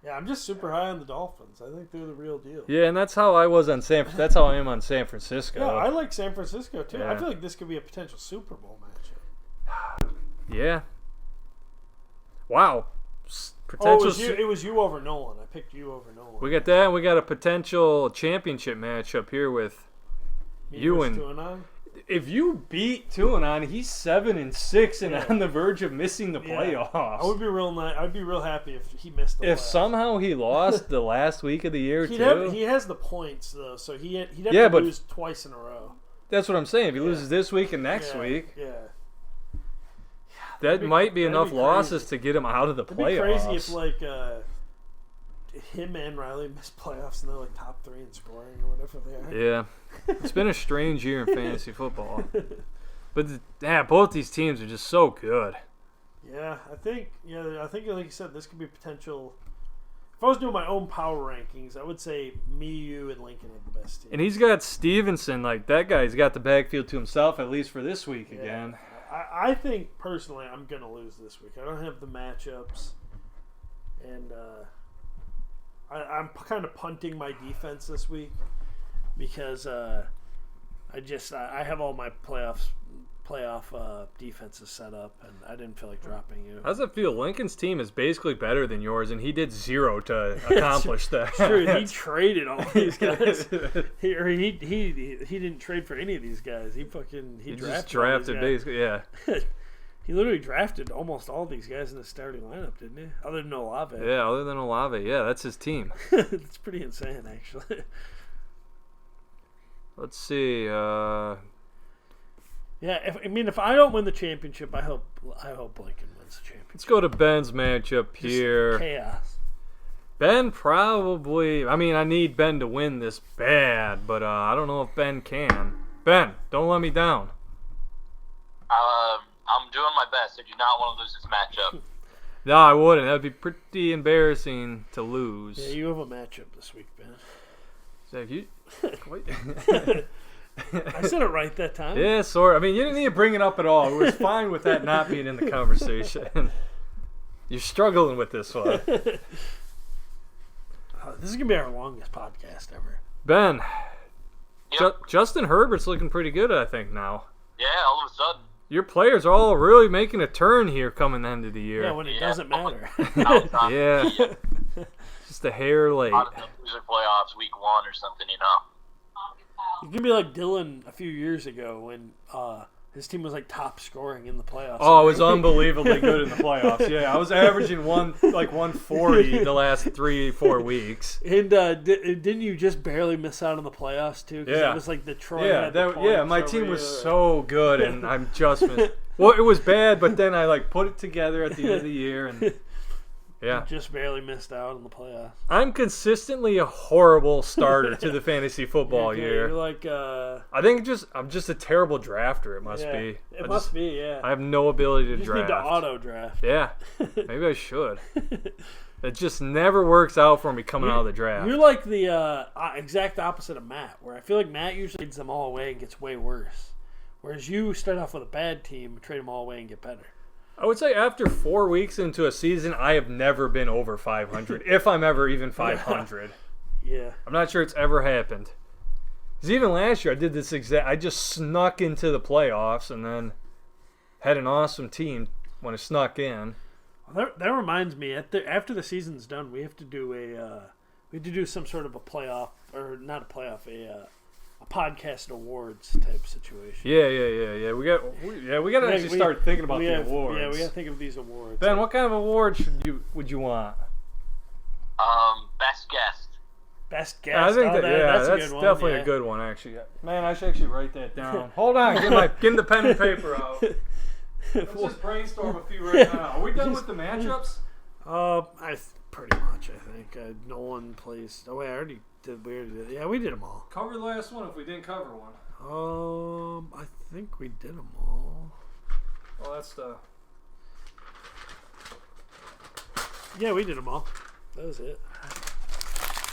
Yeah, I'm just super high on the Dolphins. I think they're the real deal. Yeah, and that's how I was on That's how I am on San Francisco. Yeah, I like San Francisco too. I Yeah. feel like this could be a potential Super Bowl matchup. Yeah. Wow. Potential. It was you over Nolan. I picked you over Nolan. We got that. We got a potential championship matchup here with you and. Tuanon? If you beat Tuanon, he's 7-6 and on the verge of missing the playoffs. I would be I'd be real happy if he missed the playoffs. If somehow he lost the last week of the year he too. has the points though, so he'd have to lose twice in a row. That's what I'm saying. If he loses this week and next week, that might be enough losses to get him out of the playoffs. It'd be crazy if him and Riley missed playoffs and they're like top 3 in scoring or whatever they are. Yeah, it's been a strange year in fantasy football, but both these teams are just so good. Yeah, I think like you said, this could be potential. If I was doing my own power rankings, I would say me, you, and Lincoln are the best team. And he's got Stevenson, like that guy's got the backfield to himself at least for this week again. I think personally I'm gonna lose this week. I don't have the matchups, and I'm kind of punting my defense this week because I have all my playoff defenses set up, and I didn't feel like dropping you. How does it feel? Lincoln's team is basically better than yours, and he did 0 to accomplish that. It's true. He traded all these guys. he didn't trade for any of these guys. He drafted basically. Yeah. He literally drafted almost all these guys in the starting lineup, didn't he? Other than Olave. Yeah, other than Olave. Yeah, that's his team. It's pretty insane, actually. Let's see. Yeah, if I don't win the championship, I hope Lincoln wins the championship. Let's go to Ben's matchup here. Just chaos. Ben probably. I mean, I need Ben to win this bad, but I don't know if Ben can. Ben, don't let me down. I'm doing my best. I do not want to lose this matchup. No, I wouldn't. That'd be pretty embarrassing to lose. Yeah, you have a matchup this week, Ben. So if you. Wait. I said it right that time. Yeah, sort of. I mean, you didn't need to bring it up at all. It was fine with that not being in the conversation. You're struggling with this one. This is going to be our longest podcast ever. Ben, Yep. Justin Herbert's looking pretty good, I think, now. Yeah, all of a sudden. Your players are all really making a turn here coming the end of the year. Yeah, when it doesn't matter. Yeah. Just a hair late. Out of the loser playoffs week 1 or something, you know. You can be like Dylan a few years ago when his team was like top scoring in the playoffs. Oh, it was unbelievably good in the playoffs. Yeah, I was averaging 140 the last 3-4 weeks. And didn't you just barely miss out on the playoffs too? Yeah, it was like Detroit. Yeah, my team was so good, and I'm just well, it was bad, but then I put it together at the end of the year, and yeah, just barely missed out on the playoffs. I'm consistently a horrible starter to the fantasy football year. You're like, I think I'm just a terrible drafter. It must be. It must be. Yeah. I have no ability to you just draft. need to auto draft. Yeah, maybe I should. It just never works out for me coming out of the draft. You're like the exact opposite of Matt, where I feel like Matt usually trades them all away and gets way worse, whereas you start off with a bad team, trade them all away, and get better. I would say after 4 weeks into a season, I have never been over 500, if I'm ever even 500. Yeah. I'm not sure it's ever happened. Because even last year, I did this I just snuck into the playoffs and then had an awesome team when I snuck in. That reminds me, after the season's done, we have to do some sort of a playoff, or not a playoff, a podcast awards type situation. Yeah. We got to actually start thinking about the awards. Yeah, we got to think of these awards. Ben, what kind of awards would you want? Best guest. Best guest. I think that's a that's good one. definitely a good one, actually. Man, I should actually write that down. Hold on, get the pen and paper out. Let's just brainstorm a few right now. Are we done with the matchups? Pretty much, I think. Nolan plays. Oh, wait, I already did. Yeah, we did them all. Cover the last one if we didn't cover one. I think we did them all. Well, that's the. Yeah, we did them all. That was it.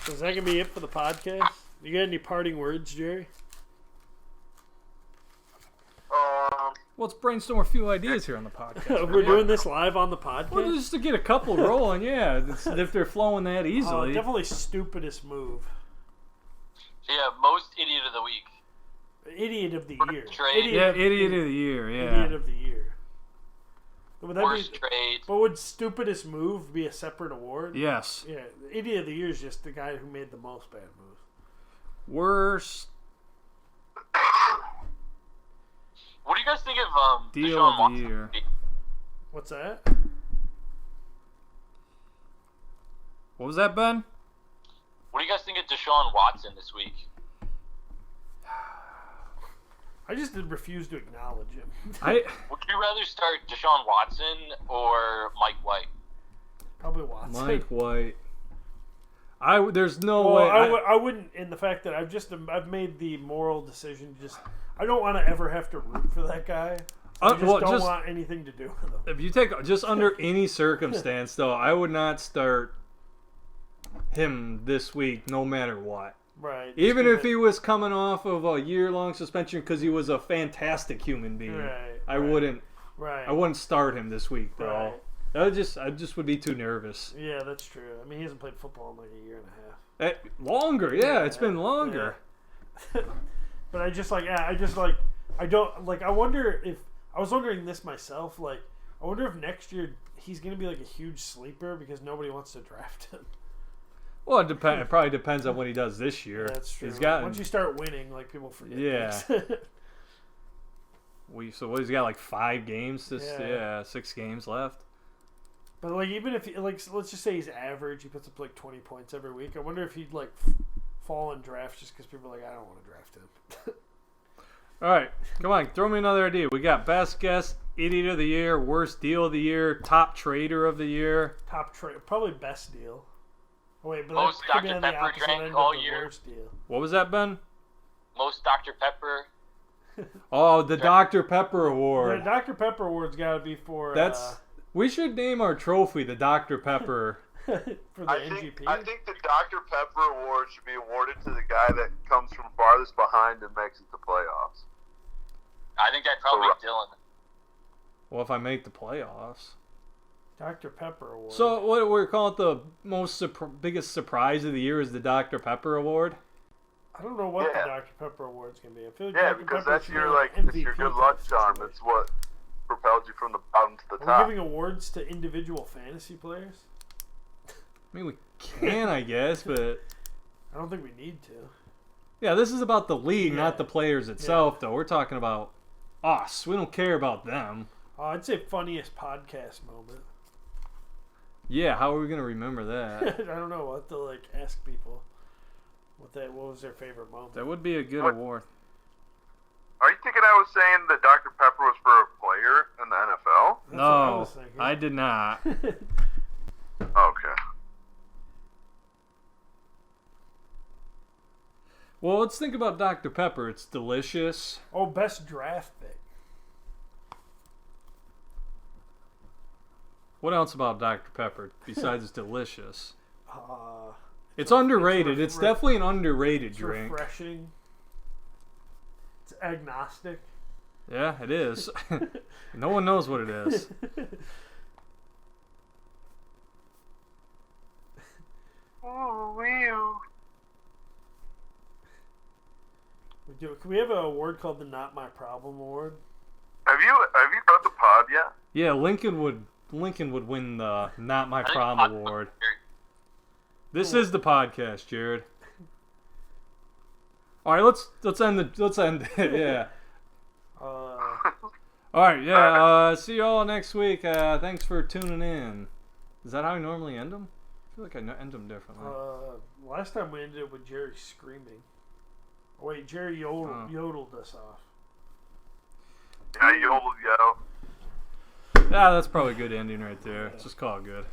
So is that gonna be it for the podcast? You got any parting words, Jerry? Well, let's brainstorm a few ideas here on the podcast. We're doing this live on the podcast? Well, just to get a couple rolling, yeah. If they're flowing that easily. Definitely stupidest move. Yeah, most idiot of the week. Idiot of the year. Trade. Idiot of the year, yeah. Idiot of the year. Would that Worst trade. But would stupidest move be a separate award? Yes. Yeah, the idiot of the year is just the guy who made the most bad moves. Worst What do you guys think of deal Deshaun of the Watson? year. What's that? What was that, Ben? What do you guys think of Deshaun Watson this week? I just refuse to acknowledge him. Would you rather start Deshaun Watson or Mike White? Probably Watson. Mike White. There's no Well, way. I wouldn't. In the fact that I've made the moral decision. I don't want to ever have to root for that guy. I don't want anything to do with him. If you take just under any circumstance, though, I would not start him this week, no matter what. Right. Even if he was coming off of a year-long suspension because he was a fantastic human being, Right. I wouldn't. Right. I wouldn't start him this week, though. Right. I just would be too nervous. Yeah, that's true. I mean, he hasn't played football in like a year and a half. Longer, yeah, it's been longer. Yeah. But I wonder if I was wondering this myself. Like, I wonder if next year he's going to be like a huge sleeper because nobody wants to draft him. Well, it probably depends on what he does this year. That's true. He's got, once you start winning, like people forget. Yeah. things. So what, he's got like 5 games. 6 games left. But like, even if let's just say he's average, he puts up like 20 points every week. I wonder if he'd like fall in drafts just because people are like, I don't want to draft him. All right, come on, throw me another idea. We got best guess, idiot of the year, worst deal of the year, top trader of the year. Top trade, probably best deal. Oh, wait, but Most that could be Dr. on the Pepper opposite drank end all of the year. worst deal. What was that, Ben? Most Dr. Pepper. Oh, the Dr. Pepper Award. The Dr. Pepper award's got to be for We should name our trophy the Dr. Pepper. for the NGP. I think the Dr. Pepper Award should be awarded to the guy that comes from farthest behind and makes it to playoffs. I think I'd probably be Dylan. Well, if I make the playoffs. Dr. Pepper award. So what we're calling the biggest surprise of the year is the Dr. Pepper Award? I don't know what Yeah. the Dr. Pepper award's gonna be. I feel like Yeah, Dr. because Pepper that's should your be it's your good luck charm. situation. It's what propels you from the bottom to the Are we top. giving awards to individual fantasy players? I mean, we can, I guess, but I don't think we need to. yeah, this is about the league, Yeah. not the players itself, though. We're talking about us. We don't care about them. I'd say funniest podcast moment. Yeah, how are we going to remember that? I don't know. We'll have to ask people what was their favorite moment. That would be a good What? award. Are you thinking I was saying that Dr. Pepper was for a player in the NFL? That's what I No, was thinking. I did not. Okay. Well, let's think about Dr. Pepper. It's delicious. Oh, best draft pick. What else about Dr. Pepper besides it's delicious? It's It's underrated. it's It's definitely an underrated It's drink. refreshing. It's agnostic. Yeah, it is. No one knows what it is. Can we have an award called the Not My Problem Award? Have you heard the pod yet? Yeah, Lincoln would win the Not My Problem Award. This is the podcast, Jared. All right, let's end it. Yeah. All right, yeah. See you all next week. Thanks for tuning in. Is that how I normally end them? I feel like I end them differently. Last time we ended it with Jerry screaming. Oh, wait, Jerry yodeled us off. Yeah, yo. Yeah, that's probably a good ending right there. Just call it good.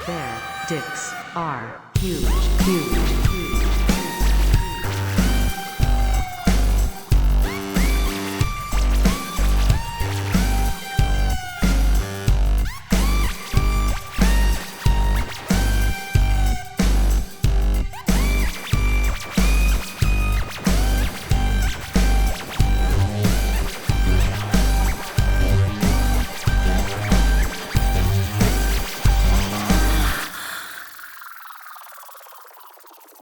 Their dicks are huge.